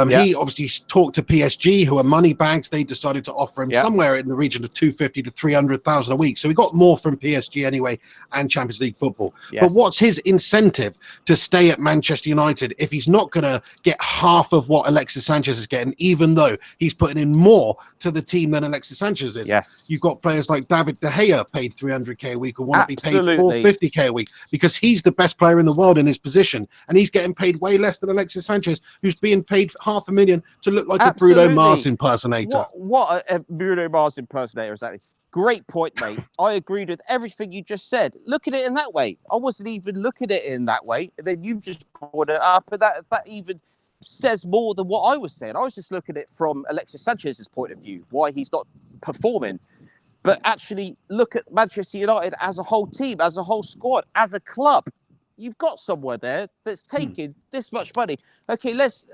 He obviously talked to PSG, who are money bags. They decided to offer him somewhere in the region of 250 to 300,000 a week. So he got more from PSG anyway, and Champions League football. Yes. But what's his incentive to stay at Manchester United if he's not going to get half of what Alexis Sanchez is getting, even though he's putting in more to the team than Alexis Sanchez is? Yes. You've got players like David De Gea paid 300k a week, who want to be paid 450k a week, because he's the best player in the world in his position, and he's getting paid way less than Alexis Sanchez, who's being paid $500,000 to look like a Bruno Mars impersonator. What a Bruno Mars impersonator, exactly. Great point, mate. I agreed with everything you just said. Look at it in that way. I wasn't even looking at it in that way, and then you've just brought it up, and that even says more than what I was saying. I was just looking at it from Alexis Sanchez's point of view, why he's not performing. But actually look at Manchester United as a whole team, as a whole squad, as a club. You've got somewhere there that's taking this much money. Okay, let's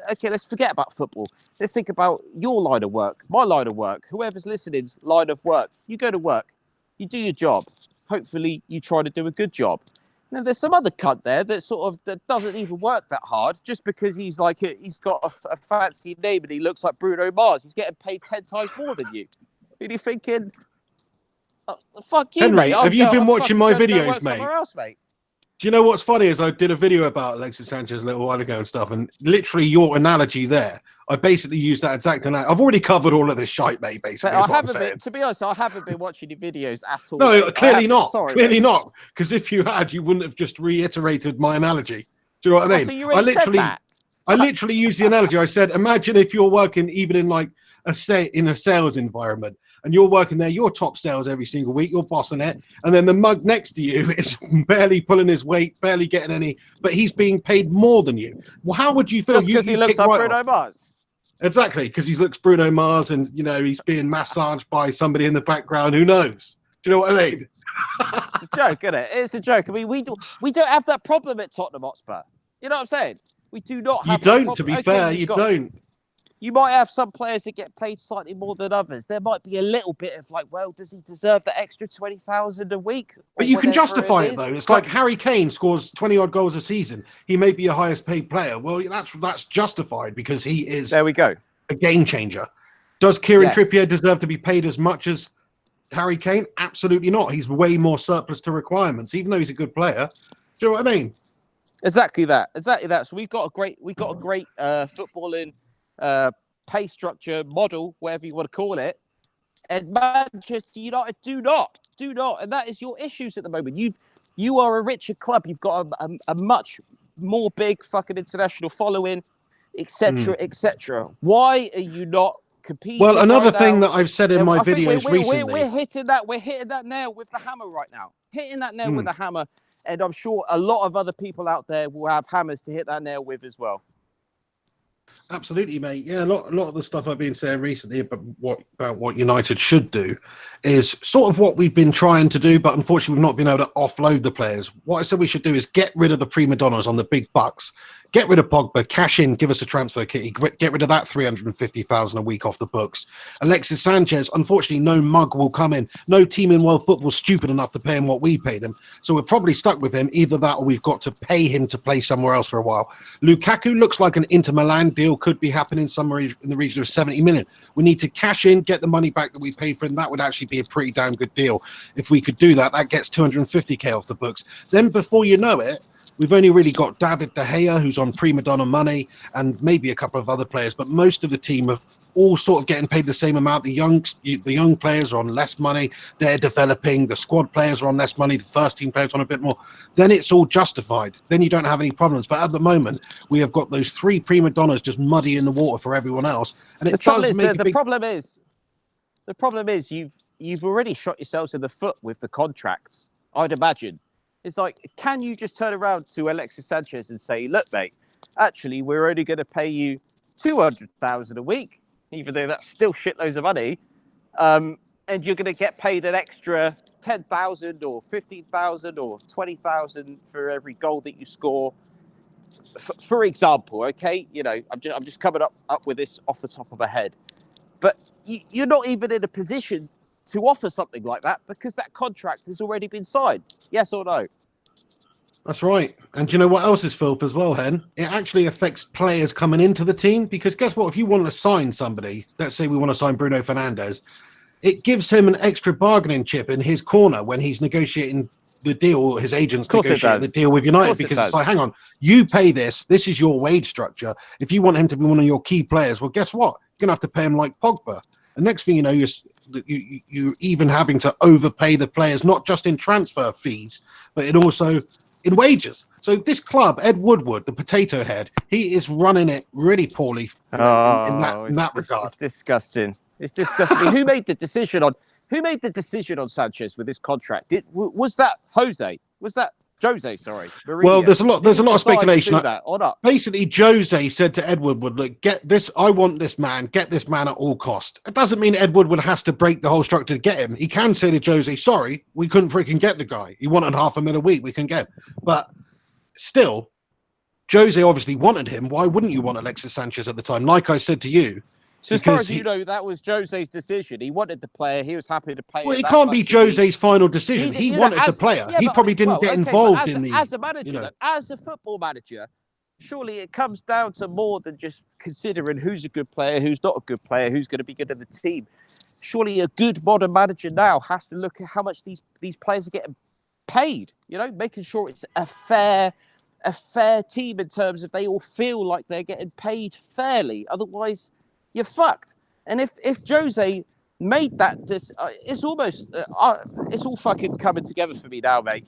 forget about football. Let's think about your line of work, my line of work, whoever's listening's line of work. You go to work, you do your job. Hopefully you try to do a good job. Now there's some other cunt there that doesn't even work that hard, just because he's got a fancy name and he looks like Bruno Mars. He's getting paid 10 times more than you. And you're thinking, fuck you, Henry, mate. Have you been watching my videos, mate? Else, mate? Do you know what's funny is I did a video about Alexis Sanchez a little while ago and stuff, and literally your analogy there, I basically used that exact analogy. I've already covered all of this shite, mate, basically. To be honest, I haven't been watching your videos at all. No, clearly not. Sorry, clearly not. Because if you had, you wouldn't have just reiterated my analogy. Do you know what I mean? So you already said that. I literally used the analogy. I said, imagine if you're working even in like a sales environment, and you're working there, you're top sales every single week, you're bossing it, and then the mug next to you is barely pulling his weight, barely getting any, but he's being paid more than you. Well, how would you feel? Just because he looks like Bruno Mars. Exactly, because he looks Bruno Mars, and he's being massaged by somebody in the background. Who knows? Do you know what I mean? It's a joke, isn't it? It's a joke. I mean, we don't have that problem at Tottenham Hotspur. You know what I'm saying? We do not have. You don't, to be fair, you don't. You might have some players that get paid slightly more than others. There might be a little bit of like, well, does he deserve the extra 20,000 a week? But you can justify it though. It's like Harry Kane scores 20-odd goals a season. He may be your highest paid player. Well, that's justified because he is. There we go. A game changer. Does Kieran Trippier deserve to be paid as much as Harry Kane? Absolutely not. He's way more surplus to requirements, even though he's a good player. Do you know what I mean? Exactly that. So we've got a great footballing pay structure model, whatever you want to call it, and Manchester United do not. Do not. And that is your issues at the moment. You are a richer club. You've got a much more big fucking international following, etc., etc. Why are you not competing? Well, another right thing now? that I've said in my videos recently, we're hitting that nail with the hammer right now. Hitting that nail with the hammer, and I'm sure a lot of other people out there will have hammers to hit that nail with as well. Absolutely, mate. Yeah, a lot of the stuff I've been saying recently about what United should do is sort of what we've been trying to do, but unfortunately we've not been able to offload the players. What I said we should do is get rid of the prima donnas on the big bucks, get rid of Pogba, cash in, give us a transfer kitty, get rid of that 350,000 a week off the books. Alexis Sanchez, unfortunately, no mug will come in. No team in world football stupid enough to pay him what we paid him, so we're probably stuck with him. Either that, or we've got to pay him to play somewhere else for a while. Lukaku looks like an Inter Milan deal could be happening somewhere in the region of 70 million. We need to cash in, get the money back that we paid for him. That would actually be a pretty damn good deal. If we could do that, that gets 250k off the books. Then before you know it, we've only really got David De Gea, who's on prima donna money, and maybe a couple of other players, but most of the team are all sort of getting paid the same amount. The young players are on less money. They're developing. The squad players are on less money. The first team players on a bit more. Then it's all justified. Then you don't have any problems. But at the moment, we have got those three prima donnas just muddy in the water for everyone else. And the problem is you've already shot yourselves in the foot with the contracts, I'd imagine. It's like, can you just turn around to Alexis Sanchez and say, look, mate, actually, we're only going to pay you 200,000 a week, even though that's still shitloads of money, and you're going to get paid an extra 10,000 or 15,000 or 20,000 for every goal that you score. For example, okay, you know, I'm just coming up with this off the top of my head, but you're not even in a position to offer something like that because that contract has already been signed. Yes or no? That's right. And do you know what else is filth as well, Hen? It actually affects players coming into the team, because guess what? If you want to sign somebody, let's say we want to sign Bruno Fernandes, it gives him an extra bargaining chip in his corner when he's negotiating the deal, his agent's negotiating the deal with United, because it's like, hang on, you pay this is your wage structure. If you want him to be one of your key players, well, guess what? You're going to have to pay him like Pogba. And next thing you know, you're even having to overpay the players, not just in transfer fees, but in also in wages. So this club, Ed Woodward, the potato head, he is running it really poorly in that regard. It's disgusting. It's disgusting. Who made the decision on Sanchez with his contract? Was that Jose? Was that Jose? Sorry. Mourinho? Well, there's a lot of speculation. That or not? Basically, Jose said to Ed Woodward, "Look, get this. I want this man. Get this man at all cost." It doesn't mean Ed Woodward has to break the whole structure to get him. He can say to Jose, "Sorry, we couldn't freaking get the guy. He wanted $500,000 a week. We can get him." But still, Jose obviously wanted him. Why wouldn't you want Alexis Sanchez at the time? Like I said to you. So as far as you know, that was Jose's decision. He wanted the player. He was happy to pay. Well, it can't be Jose's final decision. He wanted the player. He probably didn't get involved in the... As a manager, as a football manager, surely it comes down to more than just considering who's a good player, who's not a good player, who's going to be good in the team. Surely a good modern manager now has to look at how much these players are getting paid, you know, making sure it's a fair team in terms of they all feel like they're getting paid fairly. Otherwise, you're fucked. And if Jose made that, it's all fucking coming together for me now, mate.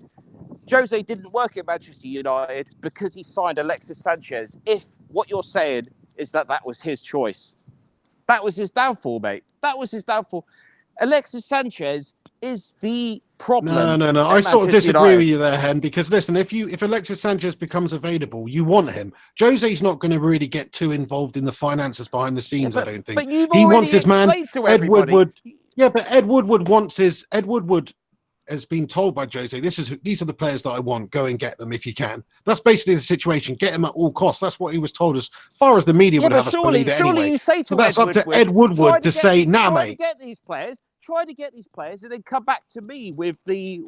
Jose didn't work at Manchester United because he signed Alexis Sanchez. If what you're saying is that was his choice, that was his downfall, mate. That was his downfall. Alexis Sanchez is the problem. No. I sort of disagree with you there, Hen, because listen, if Alexis Sanchez becomes available, you want him. Jose's not going to really get too involved in the finances behind the scenes, I don't think. But you've he already wants his man, Ed Woodward. Yeah, but Ed Woodward has been told by Jose, these are the players that I want. Go and get them if you can. That's basically the situation. Get him at all costs. That's what he was told, as far as the media would have us believe it anyway. You say to that's up to Ed Woodward to say, nah, mate. Try to get these players and then come back to me with the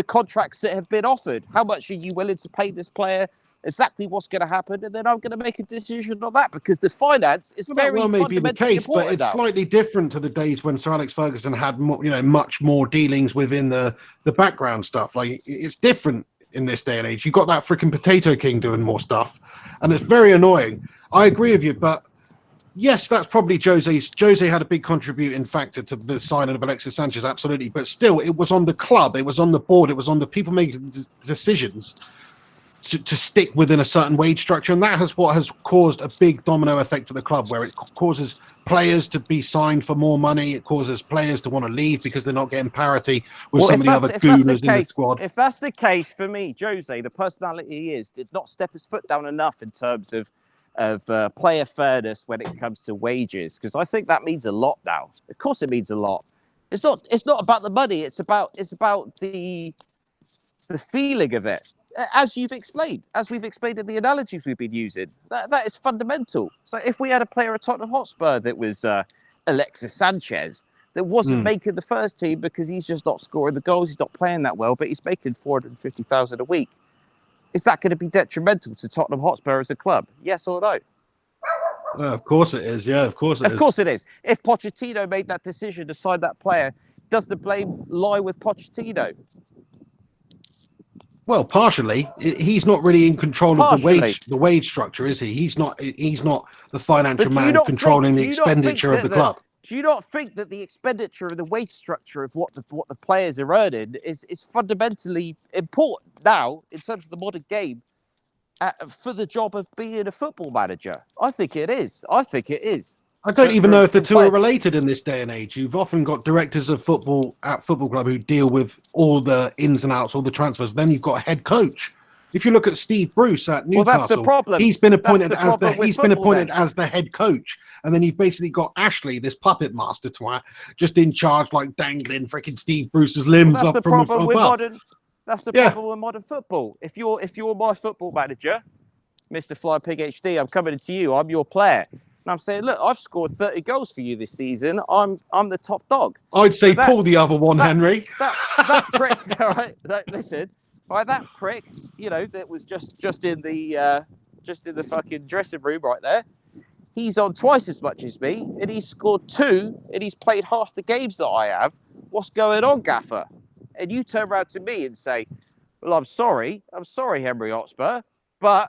contracts that have been offered. How much are you willing to pay this player? Exactly what's going to happen, and then I'm going to make a decision on that, because the finance is very fundamentally important. That may be the case, but it's slightly different to the days when Sir Alex Ferguson had much more dealings within the background stuff. Like, it's different in this day and age. You've got that freaking potato king doing more stuff, and it's very annoying. I agree with you, but Yes, that's probably Jose's. Jose had a big contributing factor to the signing of Alexis Sanchez, absolutely. But still, it was on the club, it was on the board, it was on the people making decisions to stick within a certain wage structure, and that has what has caused a big domino effect to the club, where it causes players to be signed for more money. It causes players to want to leave because they're not getting parity with some of the other gooners in the squad. If that's the case, for me, Jose, the personality he is, did not step his foot down enough in terms of player fairness when it comes to wages, because I think that means a lot now. Of course, it means a lot. It's not about the money. It's about the feeling of it. As you've explained, as we've explained in the analogies we've been using, that is fundamental. So if we had a player at Tottenham Hotspur that was Alexis Sanchez, that wasn't making the first team because he's just not scoring the goals, he's not playing that well, but he's making 450,000 a week, is that going to be detrimental to Tottenham Hotspur as a club? Yes or no? Well, of course it is. Yeah, of course it is. Of course it is. If Pochettino made that decision to sign that player, does the blame lie with Pochettino? Well, partially, he's not really in control of the wage structure, is he? He's not the financial man controlling the expenditure of the club. Do you not think that the expenditure of the wage structure of what the players are earning is fundamentally important now in terms of the modern game for the job of being a football manager? I think it is. I don't even know if the two are related in this day and age. You've often got directors of football at football club who deal with all the ins and outs, all the transfers. Then you've got a head coach. If you look at Steve Bruce at Newcastle, well, that's the problem. He's been appointed as the head coach, and then you've basically got Ashley, this puppet master twat, just in charge, like dangling freaking Steve Bruce's limbs up from above. That's the problem with modern football. If you're my football manager, Mr. Fly Pig HD, I'm coming to you. I'm your player. And I'm saying, look, I've scored 30 goals for you this season. I'm the top dog. I'd say pull the other one, Henry. That prick, all right. Listen, right, that prick, that was just in the fucking dressing room right there. He's on twice as much as me, and he's scored 2, and he's played half the games that I have. What's going on, Gaffer? And you turn around to me and say, well, I'm sorry, Henry Hotspur, but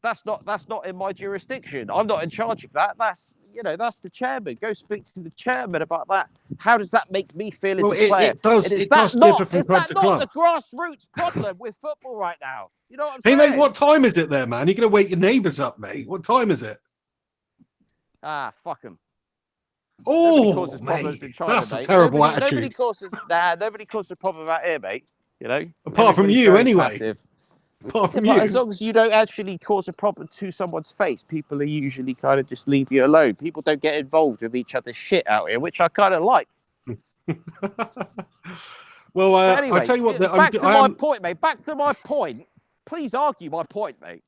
that's not in my jurisdiction. I'm not in charge of that. That's the chairman. Go speak to the chairman about that. How does that make me feel as a player? It does differ from club to club. Is that not the grassroots problem with football right now? You know what I'm saying? Hey, mate, what time is it there, man? You're going to wake your neighbours up, mate. What time is it? Fuck them. Oh, mate, that's a terrible attitude. Nobody causes a problem out here, mate. Apart from you, anyway. Passive. Apart from you. As long as you don't actually cause a problem to someone's face, people are usually kind of just leave you alone. People don't get involved with each other's shit out here, which I kind of like. Well, anyway, I tell you what. Back to my point, mate. Back to my point. Please argue my point, mate.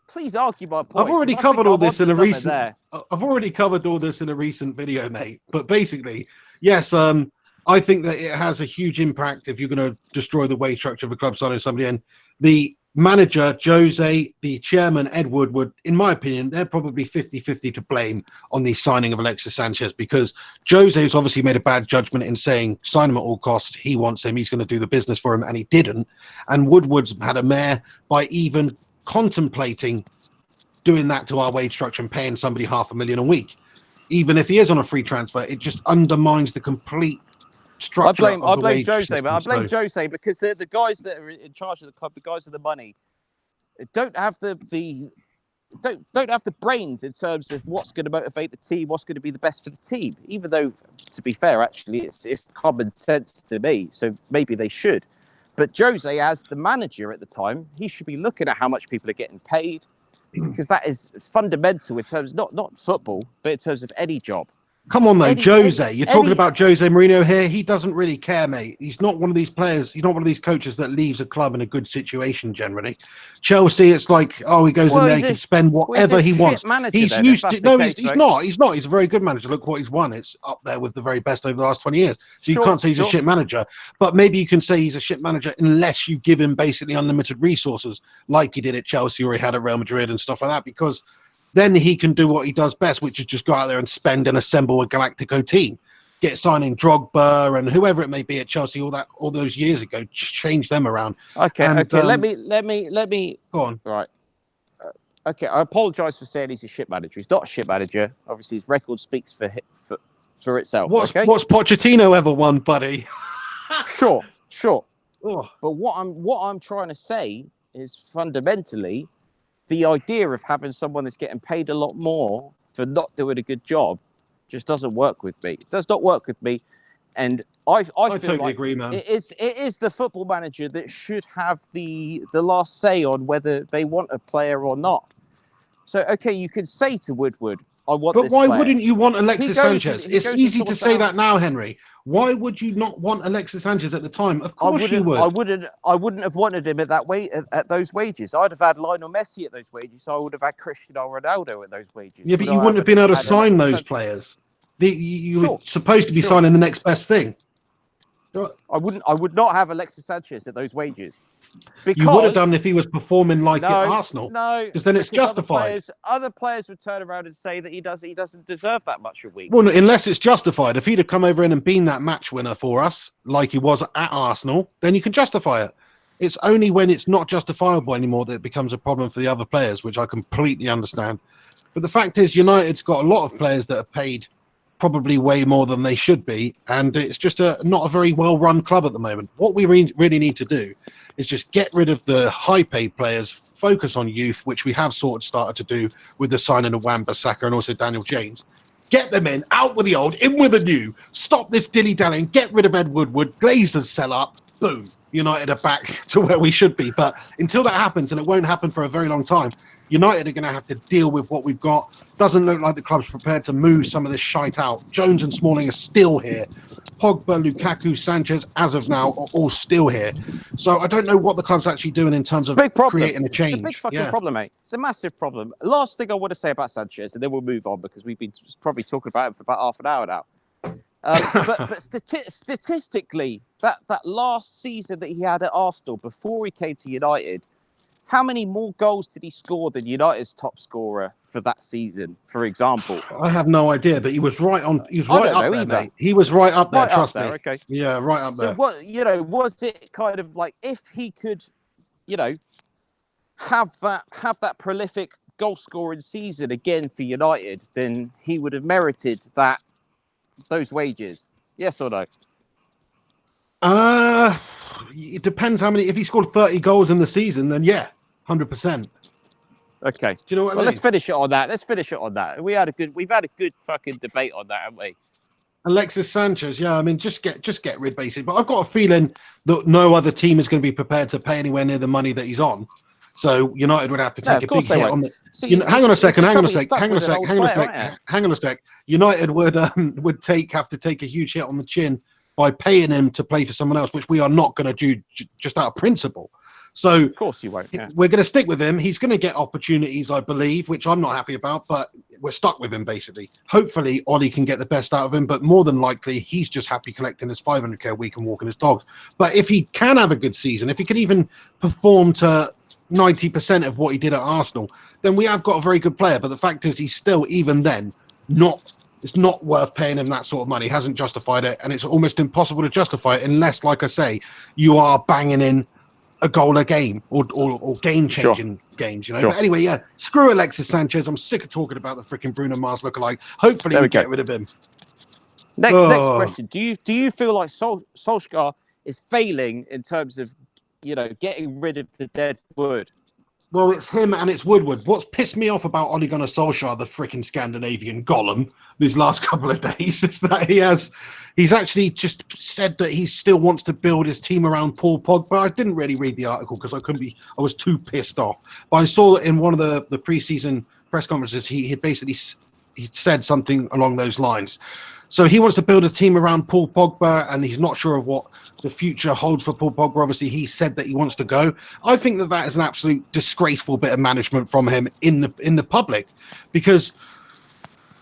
Please argue my point. I've already covered all this in a recent. I've already covered all this in a recent video, mate. But basically, yes, I think that it has a huge impact if you're going to destroy the wage structure of a club signing somebody. And the manager, Jose, the chairman, Ed Woodward, in my opinion, they're probably 50-50 to blame on the signing of Alexis Sanchez, because Jose has obviously made a bad judgment in saying sign him at all costs. He wants him. He's going to do the business for him, and he didn't. And Woodward's had a mare by even contemplating doing that to our wage structure and paying somebody $500,000 a week. Even if he is on a free transfer, it just undermines the complete structure. I blame Jose, but I blame Jose because they're the guys that are in charge of the club, the guys with the money, don't have the brains in terms of what's going to motivate the team, what's going to be the best for the team. Even though, to be fair, actually, it's common sense to me. So maybe they should. But Jose, as the manager at the time, he should be looking at how much people are getting paid, because that is fundamental in terms not football, but in terms of any job. Come on, though, you're talking about Jose Mourinho here. He doesn't really care, mate. He's not one of these players. He's not one of these coaches that leaves a club in a good situation, generally. Chelsea, it's like, oh, he goes in there, he can spend whatever he wants. He's used to... No, he's not. He's not. He's a very good manager. Look what he's won. It's up there with the very best over the last 20 years. So you can't say he's a shit manager. But maybe you can say he's a shit manager unless you give him basically unlimited resources, like he did at Chelsea or he had at Real Madrid and stuff like that, because then he can do what he does best, which is just go out there and spend and assemble a Galactico team. Get signing Drogba and whoever it may be at Chelsea all those years ago, change them around. Okay. Let me go on. Right. Okay, I apologise for saying he's a shit manager. He's not a shit manager. Obviously, his record speaks for itself. What's Okay? Pochettino ever won, buddy? Sure. Oh. But what I'm trying to say is fundamentally the idea of having someone that's getting paid a lot more for not doing a good job just doesn't work with me. It does not work with me. And I feel totally like agree, man. it is the football manager that should have the last say on whether they want a player or not. So, okay, you could say to Woodward, I want But this why player. wouldn't you want Alexis Sanchez? It's easy to say out. that now, Henry. Why would you not want Alexis Sanchez at the time? Of course you would. I wouldn't have wanted him at that at those wages. I'd have had Lionel Messi at those wages. So I would have had Cristiano Ronaldo at those wages. Yeah, but you wouldn't have been able to sign those players. You were supposed to be signing the next best thing. I would not have Alexis Sanchez at those wages. Because you would have done if he was performing like at Arsenal. No, because then it's justified. Other players would turn around and say that he doesn't deserve that much a week. Well, unless it's justified. If he'd have come over in and been that match winner for us, like he was at Arsenal, then you can justify it. It's only when it's not justifiable anymore that it becomes a problem for the other players, which I completely understand. But the fact is, United's got a lot of players that are paid probably way more than they should be, and it's just not a very well-run club at the moment. What we really need to do is just get rid of the high-paid players, focus on youth, which we have sort of started to do with the signing of Wan-Bissaka and also Daniel James. Get them in, out with the old, in with the new. Stop this dilly-dallying, get rid of Ed Woodward, Glazers sell up, boom. United are back to where we should be. But until that happens, and it won't happen for a very long time, United are going to have to deal with what we've got. Doesn't look like the club's prepared to move some of this shite out. Jones and Smalling are still here. Pogba, Lukaku, Sanchez, as of now, are all still here. So I don't know what the club's actually doing in terms of creating a change. It's a big fucking problem, mate. It's a massive problem. Last thing I want to say about Sanchez, and then we'll move on because we've been probably talking about him for about half an hour now. But statistically, that last season that he had at Arsenal before he came to United, how many more goals did he score than United's top scorer for that season, for example? I have no idea, but he was right on. He was right up there, mate. He was right up there. Trust me. Okay. Yeah, right up there. So what was it kind of like if he could, have that prolific goal scoring season again for United, then he would have merited those wages. Yes or no? It depends how many. If he scored 30 goals in the season, then yeah, 100%. Okay. Do you know what I mean? Let's finish it on that. We've had a good fucking debate on that, haven't we? Alexis Sanchez, yeah. I mean, just get rid, basically. But I've got a feeling that no other team is going to be prepared to pay anywhere near the money that he's on. So United would have to take a big hit on the. So hang on a sec. United would have to take a huge hit on the chin by paying him to play for someone else, which we are not going to do just out of principle. So of course you won't. Yeah. We're going to stick with him. He's going to get opportunities, I believe, which I'm not happy about, but we're stuck with him basically. Hopefully, Ollie can get the best out of him, but more than likely, he's just happy collecting his 500k a week and walking his dogs. But if he can have a good season, if he can even perform to 90% of what he did at Arsenal, then we have got a very good player. But the fact is, he's still, even then, it's not worth paying him that sort of money. He hasn't justified it, and it's almost impossible to justify it unless, like I say, you are banging in a goal a game or game-changing games, Sure. But anyway, yeah, screw Alexis Sanchez. I'm sick of talking about the freaking Bruno Mars lookalike. Hopefully we get rid of him. Next question. Do you feel like Solskjaer is failing in terms of, getting rid of the dead wood? Well, it's him and it's Woodward. What's pissed me off about Ole Gunnar Solskjaer, the freaking Scandinavian golem, these last couple of days is that he's actually just said that he still wants to build his team around Paul Pogba. I didn't really read the article because I was too pissed off. But I saw that in one of the preseason press conferences, he said something along those lines. So he wants to build a team around Paul Pogba, and he's not sure of what the future holds for Paul Pogba. Obviously, he said that he wants to go. I think that is an absolute disgraceful bit of management from him in the public, because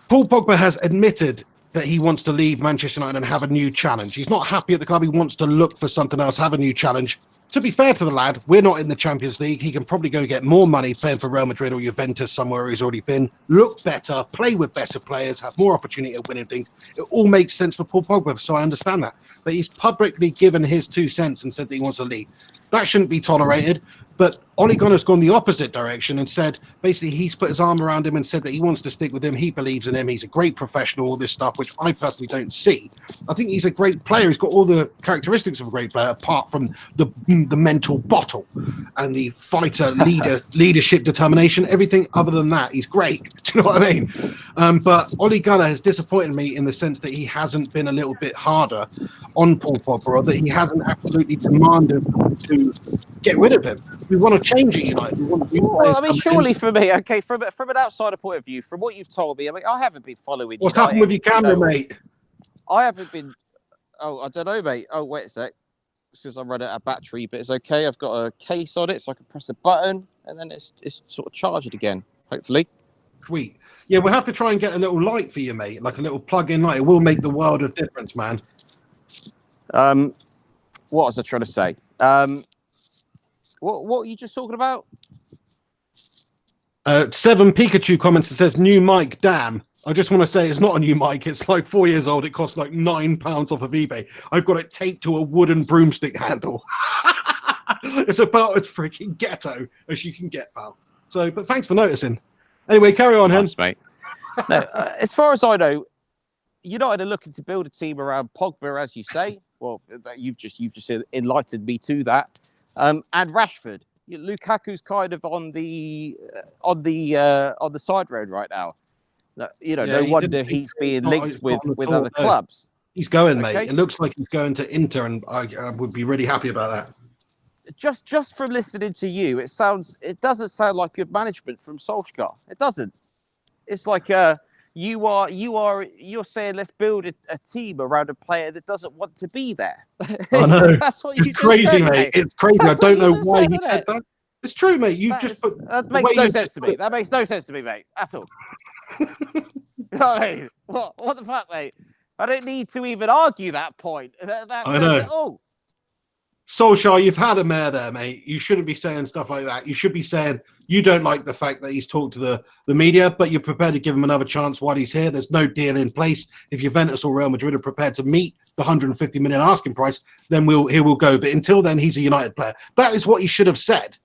Paul Pogba has admitted that he wants to leave Manchester United and have a new challenge. He's not happy at the club. He wants to look for something else, have a new challenge. To be fair to the lad, we're not in the Champions League. He can probably go get more money playing for Real Madrid or Juventus, somewhere he's already been, look better, play with better players, have more opportunity of winning things. It all makes sense for Paul Pogba, so I understand that. But he's publicly given his 2 cents and said that he wants to leave. That shouldn't be tolerated. But Ole Gunnar's gone the opposite direction and said, basically, he's put his arm around him and said that he wants to stick with him. He believes in him. He's a great professional, all this stuff, which I personally don't see. I think he's a great player. He's got all the characteristics of a great player, apart from the mental bottle and the fighter, leadership, determination. Everything other than that, he's great. Do you know what I mean? But Ole Gunnar has disappointed me in the sense that he hasn't been a little bit harder on Paul Pogba, or that he hasn't absolutely demanded to get rid of him. We want to change it, United. We want well, I mean, surely for me, okay, from an outsider point of view, from what you've told me, I mean, I haven't been following. What's United, happened with your camera, mate? I haven't been. Oh, I don't know, mate. Oh, wait a sec. It's because I'm running out of battery, but it's okay. I've got a case on it, so I can press a button, and then it's sort of charged again. Hopefully. Sweet. Yeah, we'll have to try and get a little light for you, mate. Like a little plug-in light. It will make the world of difference, man. What was I trying to say? What were you just talking about? 7 Pikachu comments that says new mic. Damn. I just want to say it's not a new mic. It's like 4 years old. It costs like £9 off of eBay. I've got it taped to a wooden broomstick handle. It's about as freaking ghetto as you can get, pal. So, but thanks for noticing. Anyway, carry on, Hen. Mate. No, as far as I know, United are looking to build a team around Pogba, as you say. Well, you've just enlightened me to that. And Rashford, Lukaku's kind of on the side road right now. No wonder he's being linked with other clubs. He's going, mate. It looks like he's going to Inter, and I would be really happy about that. Just from listening to you, it doesn't sound like good management from Solskjaer. It doesn't. It's like you're saying let's build a team around a player that doesn't want to be there. I know. That's what you crazy, said, mate. It's crazy. I don't know why he said that. It's true, mate. That makes no sense to me. That makes no sense to me, mate, at all. You know what I mean? What the fuck, mate? I don't need to even argue that point. That says it all. Solskjaer, you've had a mare there, mate. You shouldn't be saying stuff like that. You should be saying you don't like the fact that he's talked to the media, but you're prepared to give him another chance while he's here. There's no deal in place. If Juventus or Real Madrid are prepared to meet the 150 million asking price, then he will go. But until then, he's a United player. That is what he should have said.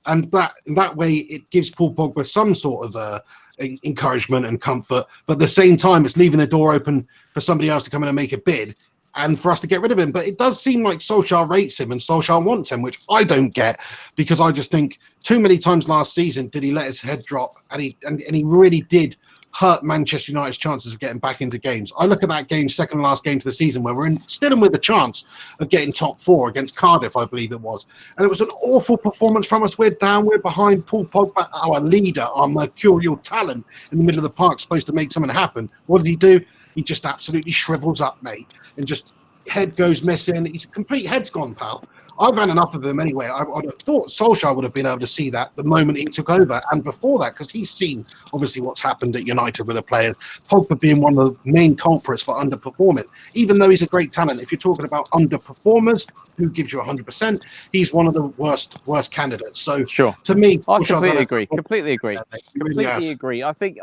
And that way, it gives Paul Pogba some sort of encouragement and comfort. But at the same time, it's leaving the door open for somebody else to come in and make a bid, and for us to get rid of him. But it does seem like Solskjaer rates him and Solskjaer wants him, which I don't get, because I just think too many times last season did he let his head drop, and he really did hurt Manchester United's chances of getting back into games. I look at that game, second last game to the season, where we're still in with the chance of getting top 4 against Cardiff, I believe it was. And it was an awful performance from us. We're down, we're behind. Paul Pogba, our leader, our mercurial talent in the middle of the park, supposed to make something happen. What did he do? He just absolutely shrivels up, mate, and just head goes missing. His complete head's gone, pal. I've had enough of him anyway. I'd have thought Solskjaer would have been able to see that the moment he took over, and before that, because he's seen obviously what's happened at United with the players. Pogba being one of the main culprits for underperforming, even though he's a great talent. If you're talking about underperformers, who gives you 100%, he's one of the worst candidates. So sure, to me, I completely agree. Completely agree. I think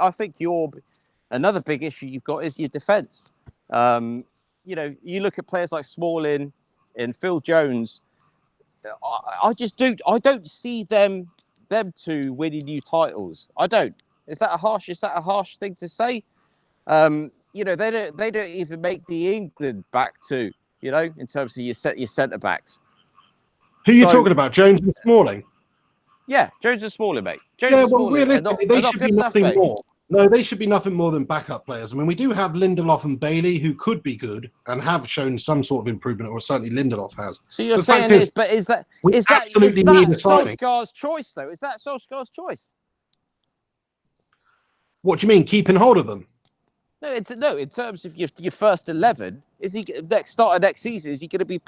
another big issue you've got is your defence. You look at players like Smalling and Phil Jones. I don't see them two winning new titles. I don't. Is that a harsh thing to say? They don't even make the England back two, in terms of your centre backs. Who are you talking about? Jones and Smalling? Yeah, Jones and Smalling, mate. Realistically, they should be nothing more. No, they should be nothing more than backup players. I mean, we do have Lindelof and Bailey, who could be good and have shown some sort of improvement, or certainly Lindelof has. So you're saying is that Solskjaer's choice, though? Is that Solskjaer's choice? What do you mean, keeping hold of them? No, in terms of your first 11, is he next season? Is he going to be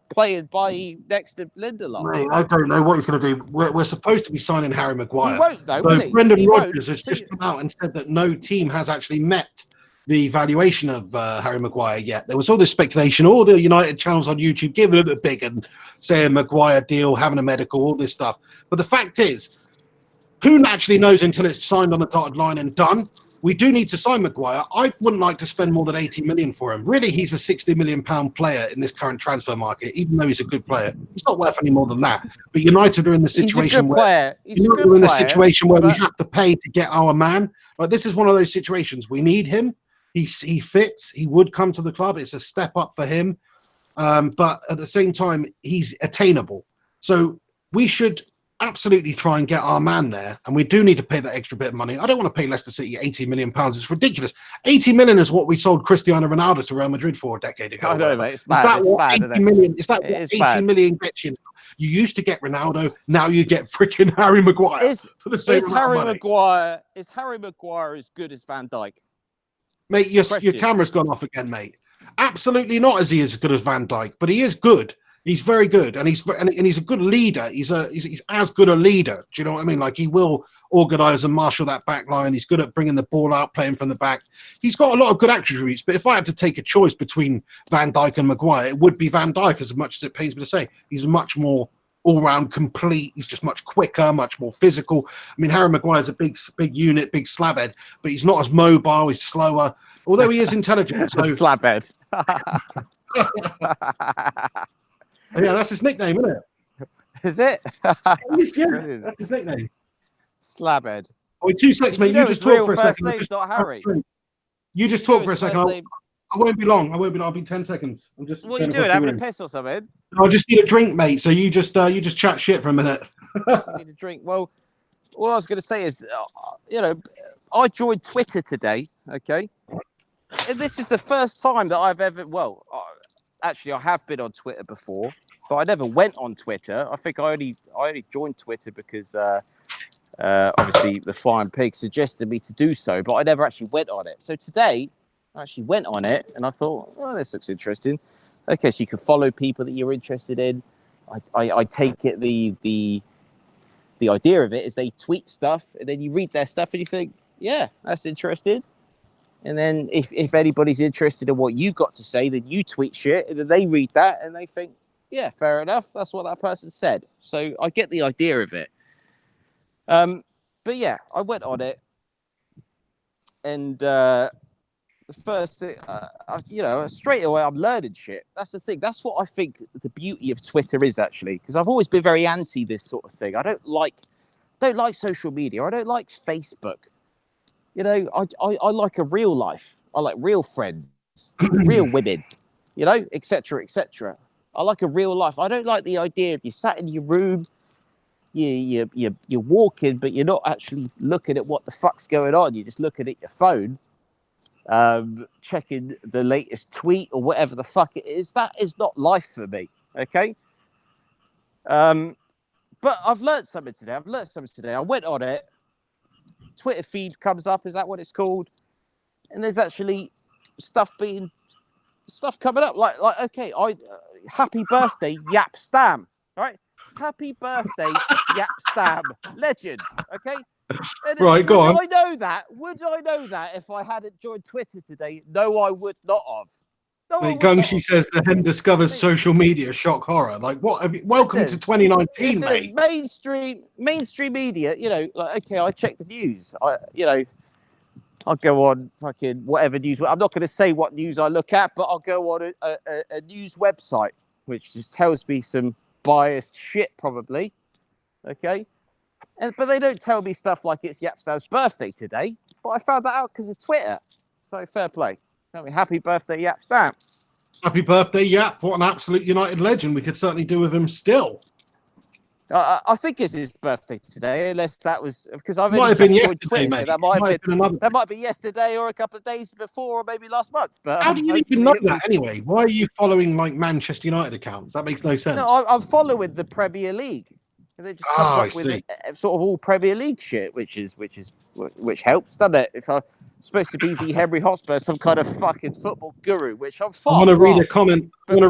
playing by next to Lindelof? Mate, I don't know what he's going to do. We're supposed to be signing Harry Maguire. He won't, though, will he? Brendan Rodgers has just come out and said that no team has actually met the valuation of Harry Maguire yet. There was all this speculation, all the United channels on YouTube giving it a big and saying Maguire deal, having a medical, all this stuff. But the fact is, who actually knows until it's signed on the dotted line and done? we do need to sign Maguire. I wouldn't like to spend more than 80 million for him. Really, he's a 60 million pound player in this current transfer market, even though he's a good player. He's not worth any more than that. But United are in the situation where we're in the situation where we have to pay to get our man. Like, this is one of those situations. We need him. He fits. He would come to the club. It's a step up for him. But at the same time, he's attainable. So we should absolutely try and get our man there, and we do need to pay that extra bit of money. I don't want to pay Leicester City 80 million pounds. It's ridiculous. 80 million is what we sold Cristiano Ronaldo to Real Madrid for a decade ago. I know, mate. It's bad. Is that what 80 million? Is that what 80 million gets you? You used to get Ronaldo, now you get freaking Harry Maguire. Is Harry Maguire as good as Van Dijk? Mate, your camera's gone off again, mate. Absolutely not as he is as good as Van Dijk, but he is good. He's very good, and he's a good leader. He's as good a leader. Do you know what I mean? Like, he will organise and marshal that back line. He's good at bringing the ball out, playing from the back. He's got a lot of good attributes. But if I had to take a choice between Van Dijk and Maguire, it would be Van Dijk. As much as it pains me to say, he's much more all-round complete. He's just much quicker, much more physical. I mean, Harry Maguire's a big unit, big slabhead, but he's not as mobile. He's slower, although he is intelligent. So slabhead. Yeah, that's his nickname, isn't it? Is it? Yeah, that's his nickname. Slabhead. Oh, 2 seconds, mate. You just talk for a second. Name's not Harry. You just talk for a second. I won't be long. I'll be 10 seconds. I'm just. What are you doing? Having a piss or something? I just need a drink, mate. So you just chat shit for a minute. I need a drink. Well, all I was going to say is, I joined Twitter today. Okay, and this is the first time that I've ever. Well, actually, I have been on Twitter before, but I never went on Twitter. I think I only joined Twitter because obviously the Flying Pig suggested me to do so, but I never actually went on it. So today, I actually went on it, and I thought, oh, this looks interesting. Okay, so you can follow people that you're interested in. I take it the idea of it is they tweet stuff, and then you read their stuff, and you think, yeah, that's interesting. And then if anybody's interested in what you got to say, then you tweet shit, and then they read that, and they think, yeah, fair enough. That's what that person said. So I get the idea of it. But yeah, I went on it, and the first thing, straight away I'm learning shit. That's the thing. That's what I think the beauty of Twitter is, actually, because I've always been very anti this sort of thing. I don't like social media. I don't like Facebook. I like a real life. I like real friends, real women, etc., etc. I like a real life. I don't like the idea of you sat in your room, you're walking, but you're not actually looking at what the fuck's going on. You're just looking at your phone, checking the latest tweet or whatever the fuck it is. That is not life for me. Okay. But I've learned something today. I went on it. Twitter feed comes up. Is that what it's called? And there's actually stuff coming up. Like okay, happy birthday, Yap Stam. Right? Happy birthday, Yap Stam. Legend. Okay. And right, go on. Would I know that if I hadn't joined Twitter today? No, I would not have. Mate, Gungshi says the Hen discovers social media shock horror. Like, what? Welcome to 2019, mate. Mainstream media. Okay, I check the news. I'll go on fucking whatever news. I'm not going to say what news I look at, but I'll go on a news website which just tells me some biased shit, probably. Okay, but they don't tell me stuff like it's Yapstam's birthday today. But I found that out because of Twitter. So fair play. Tell me, happy birthday, Yap Stam. Happy birthday, Yap. What an absolute United legend. We could certainly do with him still. I think it's his birthday today, unless that was because I've might have been yesterday, mate. That might be yesterday or a couple of days before, or maybe last month. But how do you even know that anyway? Why are you following like Manchester United accounts? That makes no sense. No, I'm following the Premier League. And it just comes up with sort of all Premier League shit, which helps, doesn't it? If I'm supposed to be the Henry Hotspur, some kind of fucking football guru, which I'm far from. I want to read a comment. I want to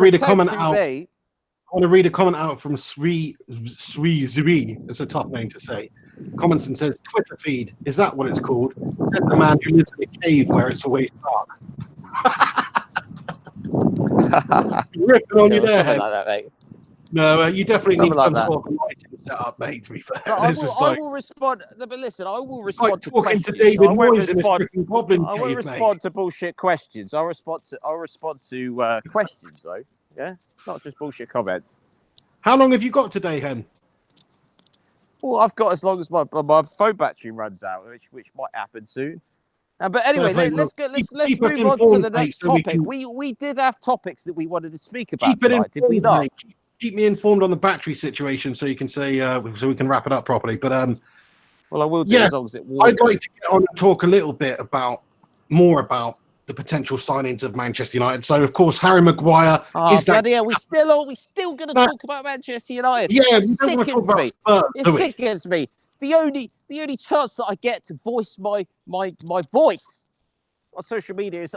read a comment out from Sri Zri. It's a tough name to say. Comments and says, Twitter feed. Is that what it's called? Said the man who lives in a cave where it's always dark. Ripping on you there, like that, mate. No, you definitely need some sort of lighting set up, mate. To be fair, But I will respond. But listen, I will respond like to talking questions. to David I won't Moyes in a respond. freaking goblin I won't cave, respond mate. to bullshit questions. I'll respond to questions though. Yeah, not just bullshit comments. How long have you got today, Hen? Well, I've got as long as my phone battery runs out, which might happen soon. But anyway, let's keep us move on to the informed, mate, next so we topic. can We did have topics that we wanted to speak about keep it tonight, did we informed, not? mate. Keep me informed on the battery situation, so you can say so we can wrap it up properly. But Well, I will do yeah, as long as it warms. I'd like to get on and talk a little bit more about the potential signings of Manchester United. So, of course, Harry Maguire is that. Bloody hell, we still going to talk about Manchester United. Yeah, It we don't want to talk sickens about me. Spurs, It do we? sickens me. The only chance that I get to voice my voice on social media is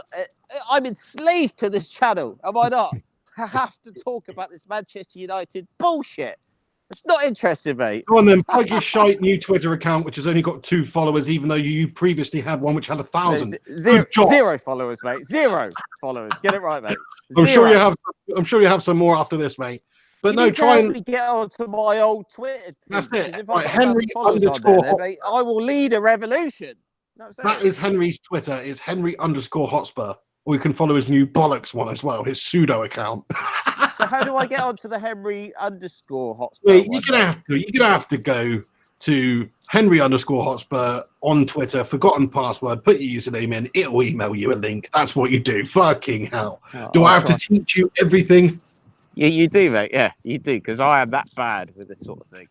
I'm enslaved to this channel. Am I not? I have to talk about this Manchester United bullshit. It's not interesting, mate. Go on then, plug your shite new Twitter account, which has only got 2 followers, even though you previously had one which had 1,000. Zero followers, mate. 0 followers. Get it right, mate. I'm sure you Zero. have. I'm sure you have some more after this, mate. But You no, need to try help and me get onto my old Twitter feed, that's it. because if Right, I've got 1,000 followers on there, mate, I will lead a revolution. That is Henry's Twitter. Is Henry_Hotspur. Or you can follow his new bollocks one as well, his pseudo account. So how do I get onto the Henry_Hotspur? Wait, you're gonna have to go to Henry_Hotspur on Twitter, forgotten password, put your username in, it'll email you a link. That's what you do. Fucking hell. Do I have to teach you everything? Yeah, you do, mate. Yeah, you do, because I am that bad with this sort of thing.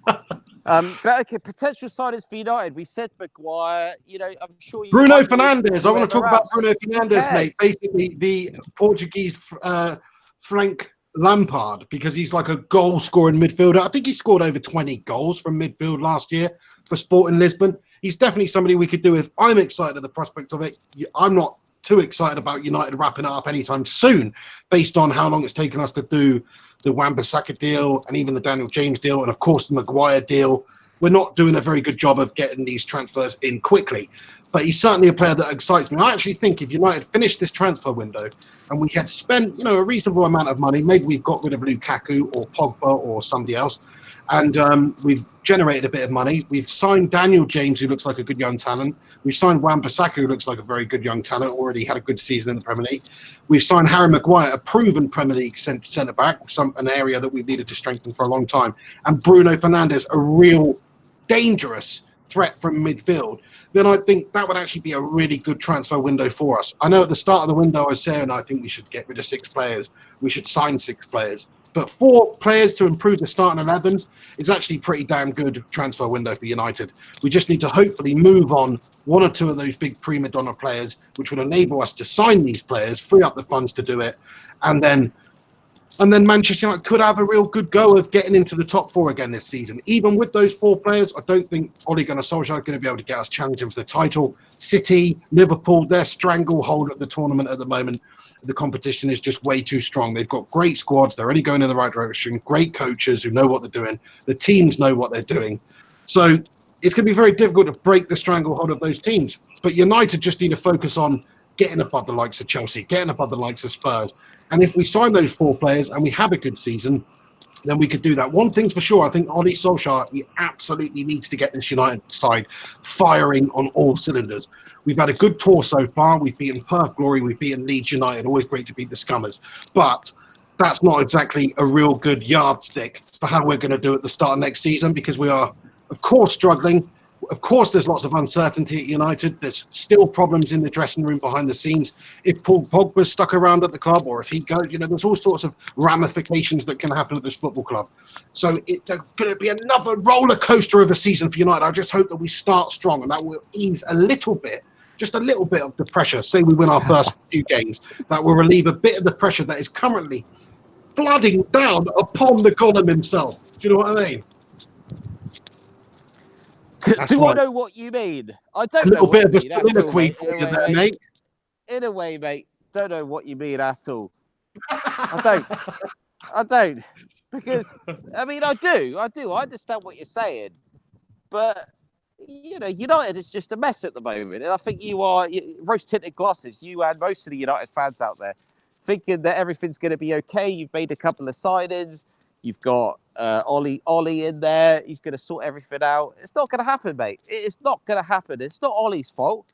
But okay, potential signings for United. We said Maguire. You know, I'm sure you. Bruno Fernandes. I want to talk about Bruno Fernandes, mate. Basically, the Portuguese Frank Lampard, because he's like a goal-scoring midfielder. I think he scored over 20 goals from midfield last year for Sporting Lisbon. He's definitely somebody we could do with. I'm excited at the prospect of it. I'm not too excited about United wrapping it up anytime soon, based on how long it's taken us to do the Wan-Bissaka deal and even the Daniel James deal, and of course the Maguire deal. We're not doing a very good job of getting these transfers in quickly, but he's certainly a player that excites me. I actually think if United finished this transfer window and we had spent, a reasonable amount of money, maybe we've got rid of Lukaku or Pogba or somebody else, and we've generated a bit of money. We've signed Daniel James, who looks like a good young talent. We've signed Wan-Bissaka, who looks like a very good young talent, already had a good season in the Premier League. We've signed Harry Maguire, a proven Premier League centre-back, an area that we've needed to strengthen for a long time. And Bruno Fernandes, a real dangerous threat from midfield. Then I think that would actually be a really good transfer window for us. I know at the start of the window I was saying I think we should get rid of 6 players. We should sign 6 players. But 4 players to improve the starting 11 is actually pretty damn good transfer window for United. We just need to hopefully move on 1 or 2 of those big prima donna players, which would enable us to sign these players, free up the funds to do it, and then Manchester United could have a real good go of getting into the top 4 again this season. Even with those 4 players, I don't think Ole Gunnar Solskjaer is going to be able to get us challenging for the title. City, Liverpool, their stranglehold at the tournament at the moment. The competition is just way too strong. They've got great squads. They're only going in the right direction. Great coaches who know what they're doing. The teams know what they're doing. So it's going to be very difficult to break the stranglehold of those teams. But United just need to focus on getting above the likes of Chelsea, getting above the likes of Spurs. And if we sign those 4 players and we have a good season, then we could do that. One thing's for sure, I think Ole Solskjaer, he absolutely needs to get this United side firing on all cylinders. We've had a good tour so far. We've beaten Perth Glory. We've beaten Leeds United. Always great to beat the Scummers. But that's not exactly a real good yardstick for how we're going to do it at the start of next season, because we are, of course, struggling. Of course, there's lots of uncertainty at United. There's still problems in the dressing room behind the scenes. If Paul Pogba's stuck around at the club, or if he goes, there's all sorts of ramifications that can happen at this football club. So it's going to be another roller coaster of a season for United. I just hope that we start strong, and that will ease a little bit, just a little bit of the pressure. Say we win our first few games, that will relieve a bit of the pressure that is currently flooding down upon the Gollum himself. Do you know what I mean? Do I know what you mean? I don't know. A little bit of a soliloquy for you there, mate. In a way, mate, don't know what you mean at all. I don't. Because, I mean, I do. I understand what you're saying. But, United is just a mess at the moment. And I think you are rose-tinted glasses, you and most of the United fans out there, thinking that everything's going to be okay. You've made a couple of signings. You've got Ollie in there. He's going to sort everything out. It's not going to happen, mate. It's not going to happen. It's not Ollie's fault.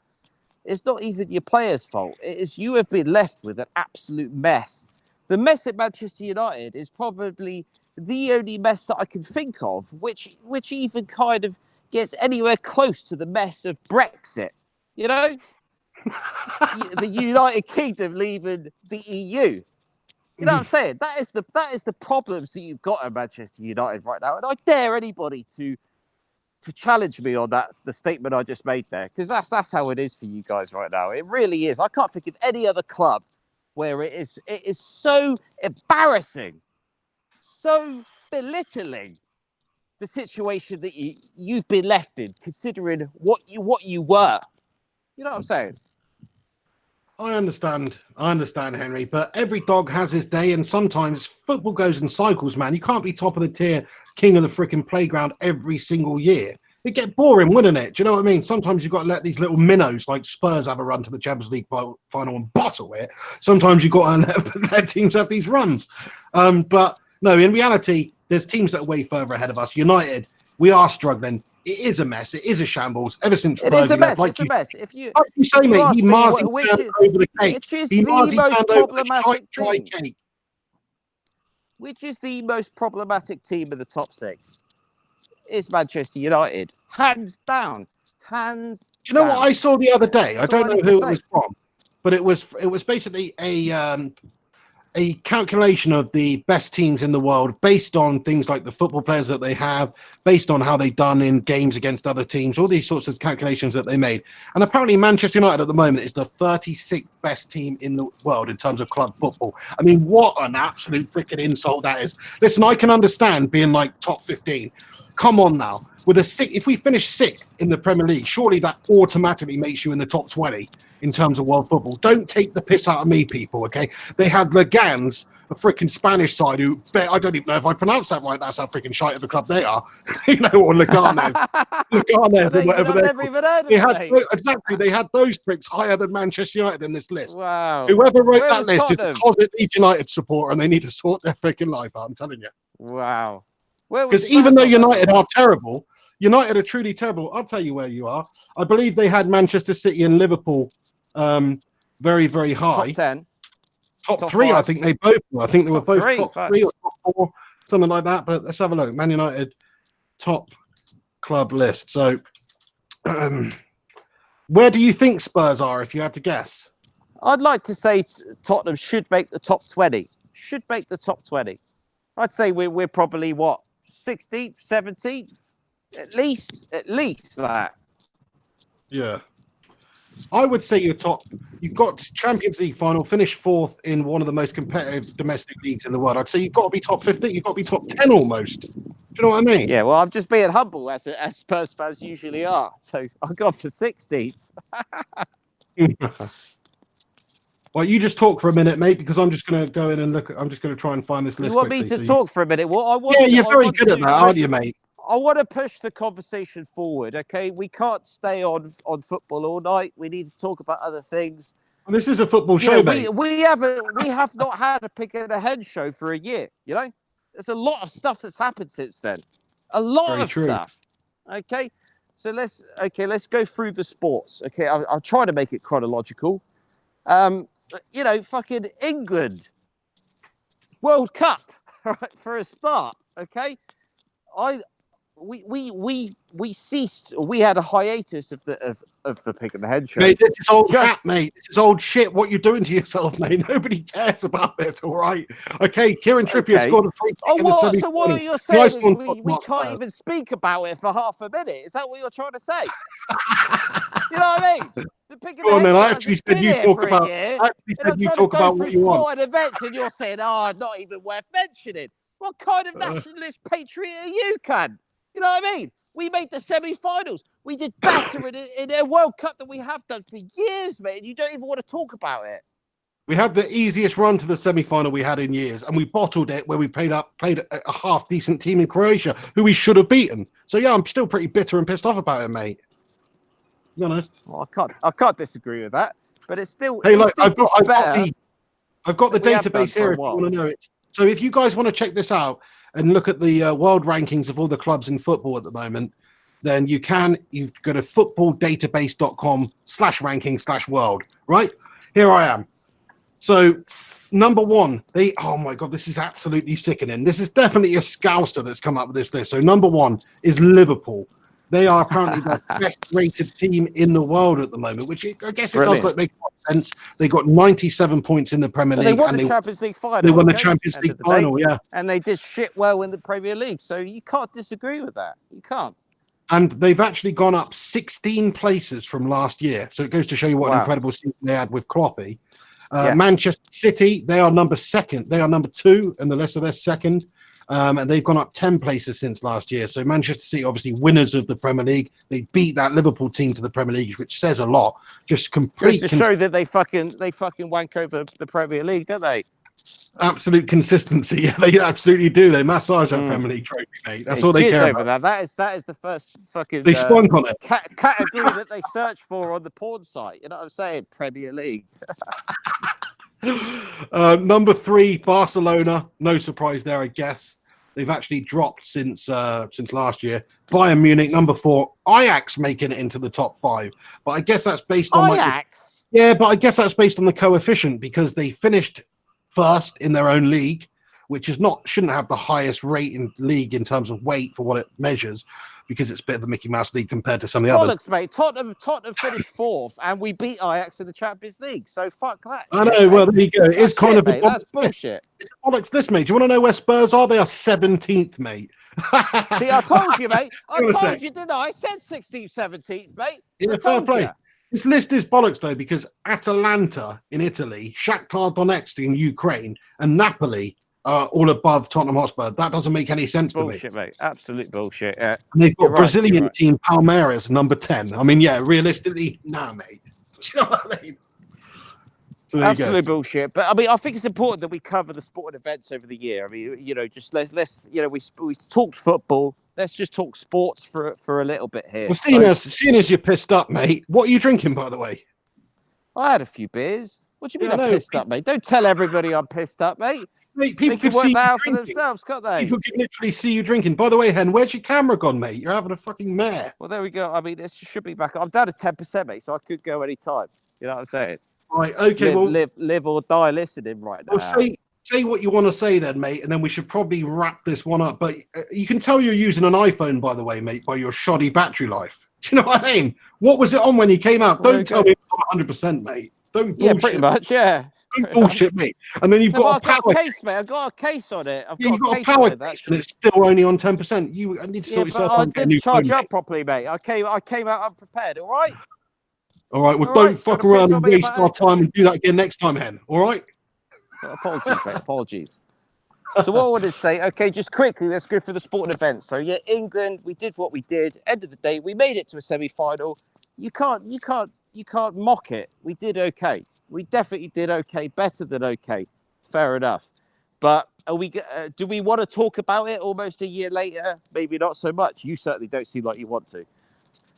It's not even your players' fault. It is you have been left with an absolute mess. The mess at Manchester United is probably the only mess that I can think of, which even kind of gets anywhere close to the mess of Brexit. You know, the United Kingdom leaving the EU. You know what I'm saying? That is the problems that you've got at Manchester United right now, and I dare anybody to challenge me on the statement I just made there, because that's how it is for you guys right now. It really is. I can't think of any other club where it is so embarrassing, so belittling, the situation that you've been left in, considering what you were. You know what I'm saying? I understand, Henry, but every dog has his day, and sometimes football goes in cycles, man. You can't be top of the tier, king of the freaking playground every single year. It'd get boring, wouldn't it? Do you know what I mean? Sometimes you've got to let these little minnows like Spurs have a run to the Champions League final and bottle it. Sometimes you've got to let teams have these runs. But no, in reality, there's teams that are way further ahead of us. United, we are struggling. It is a mess. It is a shambles. Ever since it is a mess. It's a mess. If you say, mate, he marzipan over the cake. Which is the most problematic team? Which is the most problematic team of the top six? It's Manchester United, hands down. Do you know what I saw the other day? I don't know who it was from, but it was basically a calculation of the best teams in the world based on things like the football players that they have, based on how they've done in games against other teams, all these sorts of calculations that they made. And apparently Manchester United at the moment is the 36th best team in the world in terms of club football. I mean, what an absolute freaking insult that is. Listen, I can understand being like top 15. Come on now. If we finish 6th in the Premier League, surely that automatically makes you in the top 20 in terms of world football. Don't take the piss out of me, people, okay? They had Legans, a freaking Spanish side who, I don't even know if I pronounced that right. That's how freaking shite of the club they are. You know, or Leganes. Leganes or whatever they're called. Exactly, they had those pricks higher than Manchester United in this list. Wow. Whoever wrote that list is a closet Leeds United supporter, and they need to sort their freaking life out, I'm telling you. Wow. Because even though United are terrible, United are truly terrible. I'll tell you where you are. I believe they had Manchester City and Liverpool very, very high. Top 10. Top 3, 5. I think they both were. I think they were both top 3 or top 4, something like that. But let's have a look. Man United top club list. So where do you think Spurs are, if you had to guess? I'd like to say Tottenham should make the top 20. Should make the top 20. I'd say we're probably, 16th, 17th? At least that. Yeah. I would say you've got Champions League final, finished 4th in one of the most competitive domestic leagues in the world. I'd say you've got to be top 15, you've got to be top 10 almost. Do you know what I mean? Yeah, well, I'm just being humble, as Spurs fans usually are. So I've gone for 16th. Well, you just talk for a minute, mate, because I'm just going to go in and I'm just going to try and find this list. You want me to talk for a minute? Well, you're very good at that, aren't you, mate? I want to push the conversation forward, okay? We can't stay on football all night. We need to talk about other things. Well, this is a football show, mate. We have not had a Pig and a Hen show for a year, you know? There's a lot of stuff that's happened since then. A lot of stuff. Okay? So let's go through the sports. Okay, I'll try to make it chronological. Fucking England. World Cup, right, for a start, okay? We ceased. We had a hiatus of the Pig and the Hen show. Mate, this is old hat, mate. This is old shit. What you're doing to yourself, mate. Nobody cares about this. All right. Okay. Kieran Trippier scored a free kick in the semi-final. So what you're saying is we can't even speak about it for half a minute. Is that what you're trying to say? You know what I mean? The Pig and the Hen I actually said you talk about. What you want. Events, and you're saying, not even worth mentioning. What kind of nationalist patriot are you, cunt? You know what I mean? We made the semi-finals. We did better in a World Cup than we have done for years, mate. And you don't even want to talk about it. We had the easiest run to the semi-final we had in years, and we bottled it where we played a half-decent team in Croatia, who we should have beaten. So yeah, I'm still pretty bitter and pissed off about it, mate. To be honest. Well, I can't disagree with that, but it's still. Hey, look, I've got the database here if you want to know it. So if you guys want to check this out, and look at the world rankings of all the clubs in football at the moment, then you go to footballdatabase.com/ranking/world, right? Here I am. So number one, oh my God, this is absolutely sickening. This is definitely a scouser that's come up with this list. So number one is Liverpool. They are apparently the best rated team in the world at the moment, which I guess it does make sense. They got 97 points in the Premier League. They won the Champions League final. They won the Champions League final, yeah. And they did shit well in the Premier League. So you can't disagree with that. You can't. And they've actually gone up 16 places from last year. So it goes to show you what an incredible season they had with Kloppy. Yes. Manchester City, they are number second. They are number 2 in the list, so they're second. And they've gone up 10 places since last year. So Manchester City, obviously winners of the Premier League. They beat that Liverpool team to the Premier League, which says a lot. Just complete to show that they fucking wank over the Premier League, don't they? Absolute consistency. Yeah, they absolutely do. They massage that Premier League trophy, mate. That's all they care over about. That is the first fucking they spunk on it. Category that they search for on the porn site. You know what I'm saying? Premier League. Number 3, Barcelona. No surprise there, I guess. They've actually dropped since last year. Bayern Munich, number 4. Ajax making it into the top 5. But I guess that's based on Ajax. But I guess that's based on the coefficient because they finished first in their own league, which shouldn't have the highest rate in league in terms of weight for what it measures, because it's a bit of a Mickey Mouse league compared to some of the others. Mate. Tottenham finished 4th, and we beat Ajax in the Champions League. So fuck that. I know. Well, there you go. It's kind of that's bullshit. It's bollocks, this, mate. Do you want to know where Spurs are? They are 17th, mate. See, I told you, mate. I told you, didn't I? I said 16th, 17th, mate. Yeah, fair play. This list is bollocks, though, because Atalanta in Italy, Shakhtar Donetsk in Ukraine, and Napoli are all above Tottenham Hotspur. That doesn't make any sense to me. Bullshit, mate. Absolute bullshit. Yeah. And they've got Brazilian team Palmeiras, number 10. I mean, yeah, realistically, nah, mate. Do you know what I mean? So absolute bullshit. But I mean, I think it's important that we cover the sporting events over the year. I mean, let's we talked football. Let's just talk sports for a little bit here. Well, seeing as you're pissed up, mate, what are you drinking, by the way? I had a few beers. What do you mean I'm pissed up, mate? Don't tell everybody I'm pissed up, mate. Mate, people can work that out for themselves, can't they? People can literally see you drinking. By the way, Hen, where's your camera gone, mate? You're having a fucking mare. Well, there we go. I mean, it should be back. I'm down to 10%, mate, so I could go any time. You know what I'm saying? Right, okay. Live or die listening right now. Well, say what you want to say then, mate, and then we should probably wrap this one up. But you can tell you're using an iPhone, by the way, mate, by your shoddy battery life. Do you know what I mean? What was it on when you came out? Don't tell me it's 100%, mate. Don't bullshit. Yeah, pretty much, yeah. Don't bullshit me. And then you've got a power case, mate. I've got a case on it. You've got a power case, and it's still only on 10%. I need to sort yourself out. I didn't charge up properly, mate. I came out unprepared. All right. All right. Well, don't fuck around and waste our time and do that again next time, Hen. All right. Apologies, mate. Apologies. So what I wanted to say, okay, just quickly, let's go through the sporting events. So yeah, England, we did what we did. End of the day, we made it to a semi-final. You can't mock it. We did okay. We definitely did okay, better than okay. Fair enough. But do we want to talk about it almost a year later? Maybe not so much. You certainly don't seem like you want to.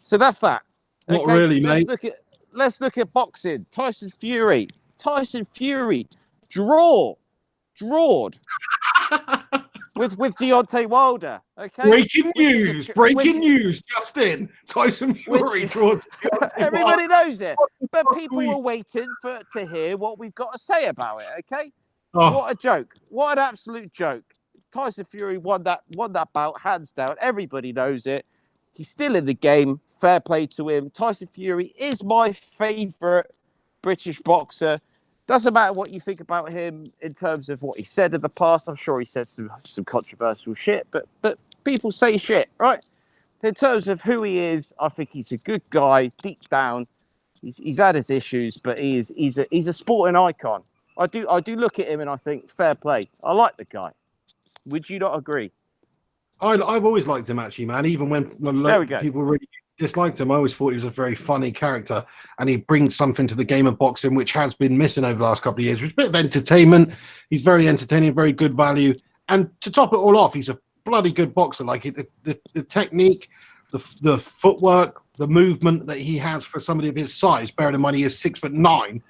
So that's that. Not really, mate. Let's look at boxing. Tyson Fury, drawed with Deontay Wilder. Okay. Breaking news, Justin. Tyson Fury drawed. Everybody knows it, but people were waiting to hear what we've got to say about it. Okay. Oh. What a joke! What an absolute joke! Tyson Fury won that bout hands down. Everybody knows it. He's still in the game. Fair play to him. Tyson Fury is my favourite British boxer. Doesn't matter what you think about him in terms of what he said in the past. I'm sure he said some controversial shit, but people say shit, right? In terms of who he is, I think he's a good guy. Deep down, he's had his issues, but he's a sporting icon. I do look at him and I think fair play. I like the guy. Would you not agree? I've always liked him, actually, man. Even when people really disliked him, I always thought he was a very funny character, and he brings something to the game of boxing which has been missing over the last couple of years, which is a bit of entertainment. He's very entertaining, very good value, and to top it all off, he's a bloody good boxer. Like the technique, the footwork, the movement that he has for somebody of his size, bearing in mind he is 6'9",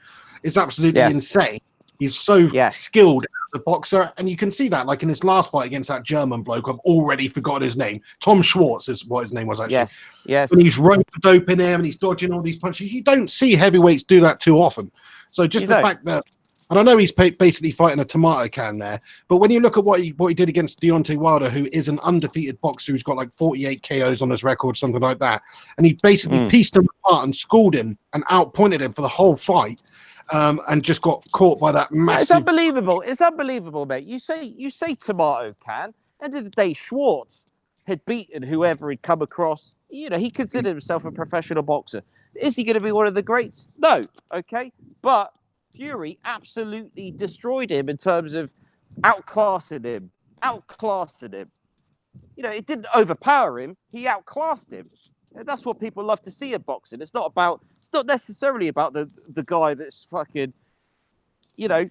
is absolutely insane. He's so skilled as a boxer, and you can see that, like in his last fight against that German bloke. I've already forgotten his name. Tom Schwartz is what his name was, actually. Yes. And he's rope-a-doping him, and he's dodging all these punches. You don't see heavyweights do that too often. So just the fact that, and I know he's basically fighting a tomato can there, but when you look at what he did against Deontay Wilder, who is an undefeated boxer who's got like 48 KOs on his record, something like that, and he basically pieced him apart and schooled him and outpointed him for the whole fight. And just got caught by that massive. It's unbelievable. It's unbelievable, mate. You say tomato can. End of the day, Schwartz had beaten whoever he'd come across. You know, he considered himself a professional boxer. Is he going to be one of the greats? No. Okay, but Fury absolutely destroyed him in terms of outclassing him. You know, it didn't overpower him. He outclassed him. And that's what people love to see in boxing. It's not necessarily about the guy that's fucking, you know,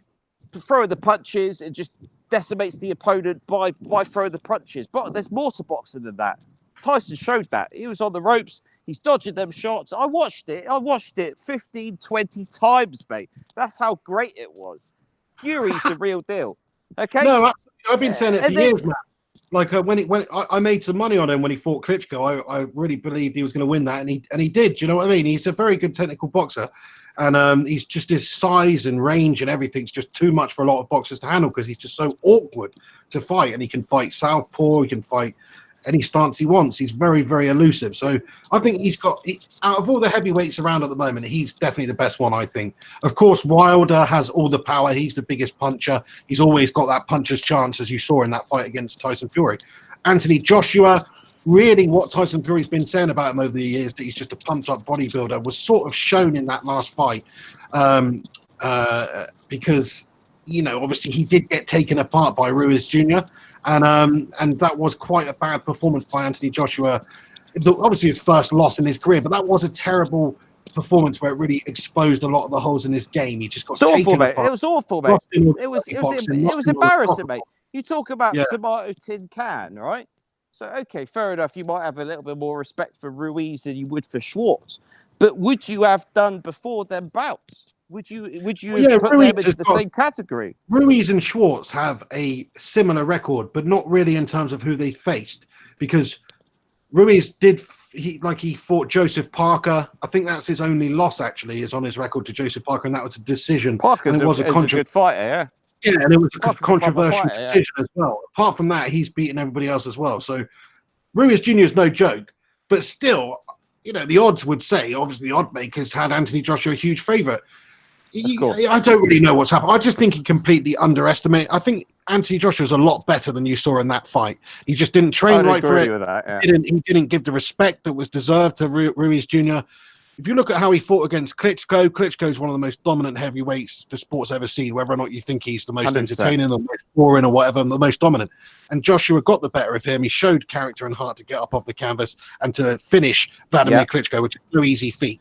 throwing the punches and just decimates the opponent by throwing the punches. But there's more to boxing than that. Tyson showed that. He was on the ropes. He's dodging them shots. I watched it 15, 20 times, mate. That's how great it was. Fury's the real deal. Okay? No, I've been saying it for years, man. Like when I made some money on him when he fought Klitschko, I really believed he was going to win that, and he did. Do you know what I mean? He's a very good technical boxer, and he's just his size and range and everything's just too much for a lot of boxers to handle because he's just so awkward to fight, and he can fight southpaw, he can fight any stance he wants. He's very, very elusive. So I think out of all the heavyweights around at the moment, he's definitely the best one, I think. Of course, Wilder has all the power. He's the biggest puncher. He's always got that puncher's chance, as you saw in that fight against Tyson Fury. Anthony Joshua, really what Tyson Fury's been saying about him over the years, that he's just a pumped-up bodybuilder, was sort of shown in that last fight because, you know, obviously he did get taken apart by Ruiz Jr., and that was quite a bad performance by Anthony Joshua. Obviously his first loss in his career, but that was a terrible performance where it really exposed a lot of the holes in his game. He just got taken apart. It was awful, mate. It was embarrassing, mate. You talk about tomato tin can, right? So, okay, fair enough. You might have a little bit more respect for Ruiz than you would for Schwartz. But would you have done before them bouts? Would you put them into the same category? Ruiz and Schwartz have a similar record, but not really in terms of who they faced, because Ruiz he fought Joseph Parker. I think that's his only loss, actually, is on his record to Joseph Parker, and that was a decision. Parker's a good fighter, yeah. Yeah, and it was a controversial decision as well. Apart from that, he's beaten everybody else as well. So Ruiz Jr. is no joke, but still, you know, the odds would say, obviously the odd makers had Anthony Joshua a huge favourite. I don't really know what's happened. I just think he completely underestimated. I think Anthony Joshua's a lot better than you saw in that fight. He just didn't train right for it. He didn't give the respect that was deserved to Ruiz Jr. If you look at how he fought against Klitschko, Klitschko is one of the most dominant heavyweights the sport's ever seen, whether or not you think he's the most 100%. Entertaining, the most boring or whatever, the most dominant. And Joshua got the better of him. He showed character and heart to get up off the canvas and to finish Vladimir Klitschko, which is no easy feat.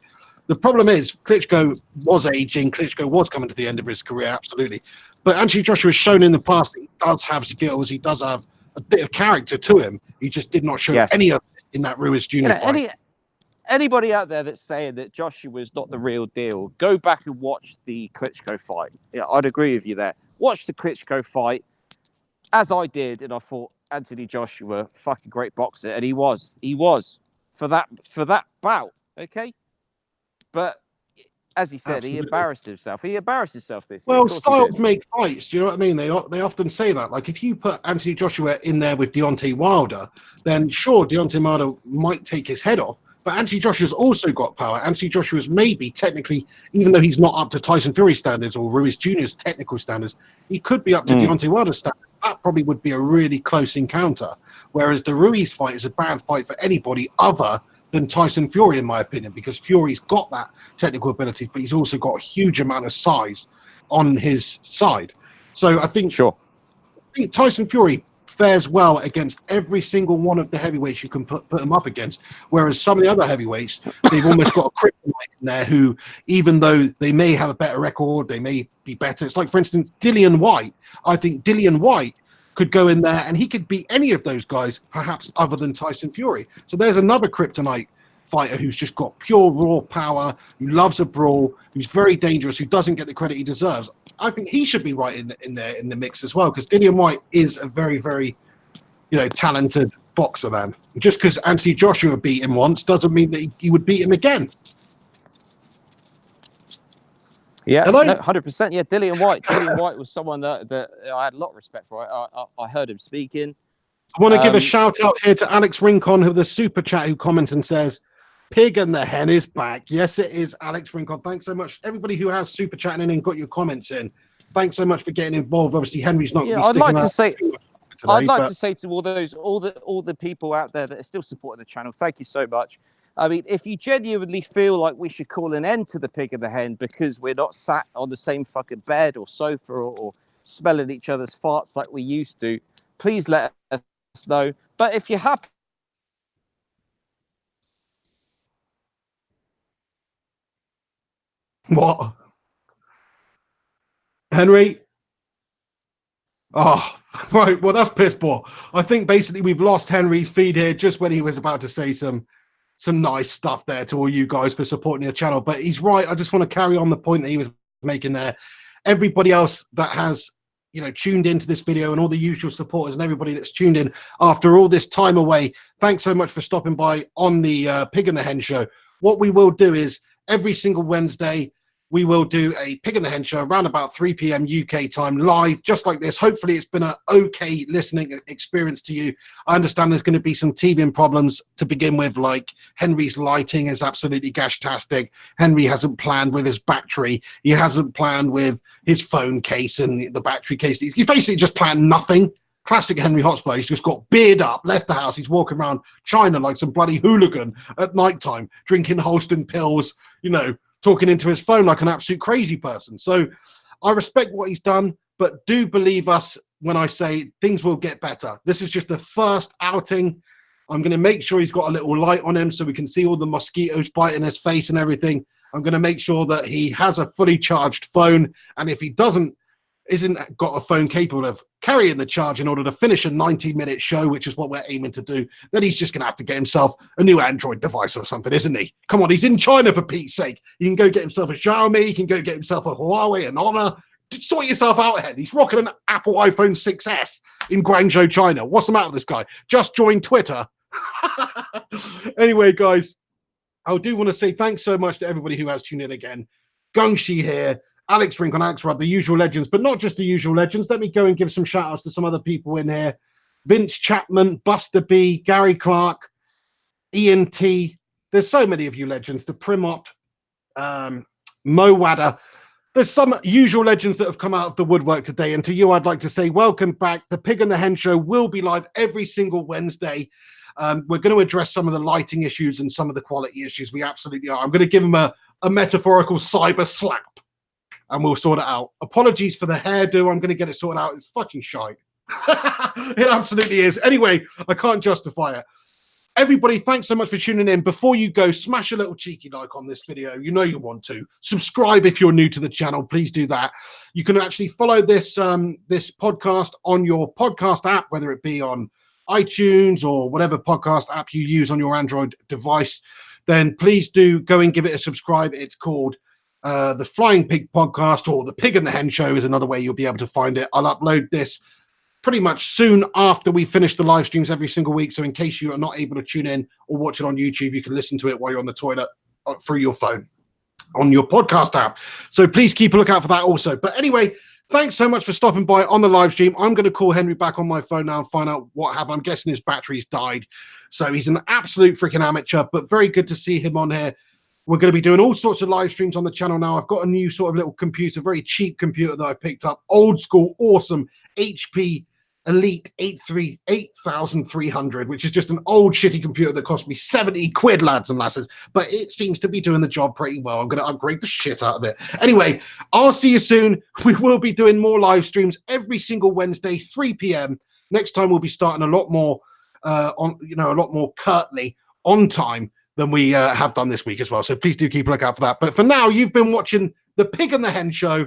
The problem is Klitschko was aging. Klitschko was coming to the end of his career, absolutely. But Anthony Joshua has shown in the past that he does have skills. He does have a bit of character to him. He just did not show any of it in that Ruiz Jr. fight. Anybody out there that's saying that Joshua is not the real deal, go back and watch the Klitschko fight. Yeah, I'd agree with you there. Watch the Klitschko fight, as I did, and I thought Anthony Joshua, fucking great boxer, and he was for that bout. Okay. But as he said, he embarrassed himself. He embarrassed himself this year. Well, styles make fights. Do you know what I mean? They often say that. Like, if you put Anthony Joshua in there with Deontay Wilder, then sure, Deontay Wilder might take his head off. But Anthony Joshua's also got power. Anthony Joshua's maybe technically, even though he's not up to Tyson Fury standards or Ruiz Jr.'s technical standards, he could be up to Deontay Wilder's standards. That probably would be a really close encounter. Whereas the Ruiz fight is a bad fight for anybody other than Tyson Fury, in my opinion, because Fury's got that technical ability, but he's also got a huge amount of size on his side. So I think Tyson Fury fares well against every single one of the heavyweights you can put him up against, whereas some of the other heavyweights, they've almost got a kryptonite in there who, even though they may have a better record, they may be better. It's like, for instance, Dillian Whyte. I think Dillian Whyte could go in there and he could beat any of those guys, perhaps other than Tyson Fury. So there's another kryptonite fighter who's just got pure raw power, who loves a brawl, who's very dangerous, who doesn't get the credit he deserves. I think he should be right in the mix as well, because Dillian Whyte is a very, very, talented boxer, man. Just because Anthony Joshua beat him once doesn't mean that he would beat him again. Yeah, Hello? no, 100%. Yeah, Dillian Whyte. Dillian Whyte was someone that I had a lot of respect for. I heard him speaking. I want to give a shout out here to Alex Rincon, who the super chat, who comments and says, Pig and the Hen is back. Yes, it is, Alex Rincon. Thanks so much. Everybody who has super chatting in and got your comments in, thanks so much for getting involved. Obviously, Henry's not going to be sticking today, I'd like to say to all the people out there that are still supporting the channel, thank you so much. I mean, if you genuinely feel like we should call an end to the Pig and the Hen because we're not sat on the same fucking bed or sofa or smelling each other's farts like we used to, please let us know. But if you're happy, what? Henry? Oh, right. Well, that's piss poor. I think basically we've lost Henry's feed here just when he was about to say some nice stuff there to all you guys for supporting the channel. But he's right. I just want to carry on the point that he was making there. Everybody else that has, tuned into this video, and all the usual supporters and everybody that's tuned in after all this time away, thanks so much for stopping by on the Pig and the Hen Show. What we will do is every single Wednesday, we will do a Pig and the Hen Show around about 3 p.m. UK time, live, just like this. Hopefully it's been an okay listening experience to you. I understand there's going to be some teething problems to begin with, like Henry's lighting is absolutely gashtastic. Henry hasn't planned with his battery. He hasn't planned with his phone case and the battery case. He's basically just planned nothing. Classic Henry Hotspur. He's just got beard up, left the house. He's walking around China like some bloody hooligan at nighttime, drinking Holston pills, talking into his phone like an absolute crazy person. So I respect what he's done, but do believe us when I say things will get better. This is just the first outing. I'm going to make sure he's got a little light on him so we can see all the mosquitoes biting his face and everything. I'm going to make sure that he has a fully charged phone. And if he isn't got a phone capable of carrying the charge in order to finish a 90-minute show, which is what we're aiming to do, then he's just going to have to get himself a new Android device or something, isn't he? Come on, he's in China, for Pete's sake. He can go get himself a Xiaomi, he can go get himself a Huawei, an Honor. Sort yourself out ahead. He's rocking an Apple iPhone 6S in Guangzhou, China. What's the matter with this guy? Just joined Twitter. Anyway, guys, I do want to say thanks so much to everybody who has tuned in again. Gungshi here, Alex Rincon, Alex Rudd, the usual legends, but not just the usual legends. Let me go and give some shout outs to some other people in here. Vince Chapman, Buster B, Gary Clark, Ian T. There's so many of you legends. The Primot, Mo Wadder. There's some usual legends that have come out of the woodwork today. And to you, I'd like to say welcome back. The Pig and the Hen Show will be live every single Wednesday. We're going to address some of the lighting issues and some of the quality issues. We absolutely are. I'm going to give him a metaphorical cyber slap, and we'll sort it out. Apologies for the hairdo. I'm going to get it sorted out. It's fucking shite. It absolutely is. Anyway, I can't justify it. Everybody, thanks so much for tuning in. Before you go, smash a little cheeky like on this video. You know you want to. Subscribe if you're new to the channel. Please do that. You can actually follow this this podcast on your podcast app, whether it be on iTunes or whatever podcast app you use on your Android device. Then please do go and give it a subscribe. It's called the Flying Pig Podcast, or the Pig and the Hen Show is another way you'll be able to find it. I'll upload this pretty much soon after we finish the live streams every single week. So in case you are not able to tune in or watch it on YouTube, you can listen to it while you're on the toilet through your phone on your podcast app. So please keep a lookout for that also. But anyway, thanks so much for stopping by on the live stream. I'm going to call Henry back on my phone now and find out what happened. I'm guessing his battery's died. So he's an absolute freaking amateur, but very good to see him on here. We're going to be doing all sorts of live streams on the channel now. I've got a new sort of little computer, very cheap computer that I picked up. Old school, awesome HP Elite 8300, which is just an old shitty computer that cost me 70 quid, lads and lasses. But it seems to be doing the job pretty well. I'm going to upgrade the shit out of it. Anyway, I'll see you soon. We will be doing more live streams every single Wednesday, 3 p.m. Next time we'll be starting a lot more a lot more curtly on time than we have done this week as well. So please do keep a lookout for that. But for now, you've been watching the Pig and the Hen Show.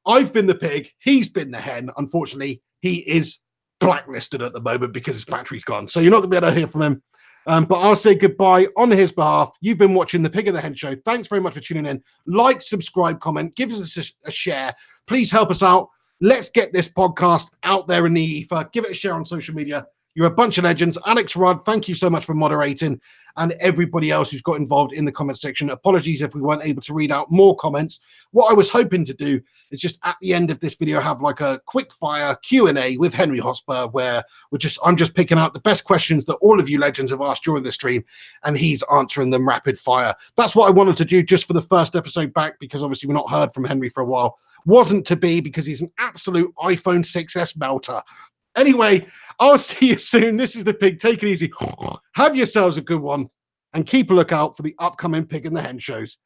I've been the pig. He's been the hen. Unfortunately, he is blacklisted at the moment because his battery's gone. So you're not going to be able to hear from him But I'll say goodbye on his behalf. You've been watching the Pig and the Hen Show. Thanks very much for tuning in. Like, subscribe, comment, give us a share. Please help us out. Let's get this podcast out there in the ether. Give it a share on social media. You're a bunch of legends. Alex Rudd, thank you so much for moderating, and everybody else who's got involved in the comment section. Apologies if we weren't able to read out more comments. What I was hoping to do is just at the end of this video have like a quick fire Q&A with Henry Hotspur, where I'm just picking out the best questions that all of you legends have asked during the stream, and he's answering them rapid fire. That's what I wanted to do just for the first episode back, because obviously we've not heard from Henry for a while. Wasn't to be, because he's an absolute iPhone 6S melter. Anyway, I'll see you soon. This is the Pig. Take it easy. Have yourselves a good one, and keep a lookout for the upcoming Pig and the Hen shows.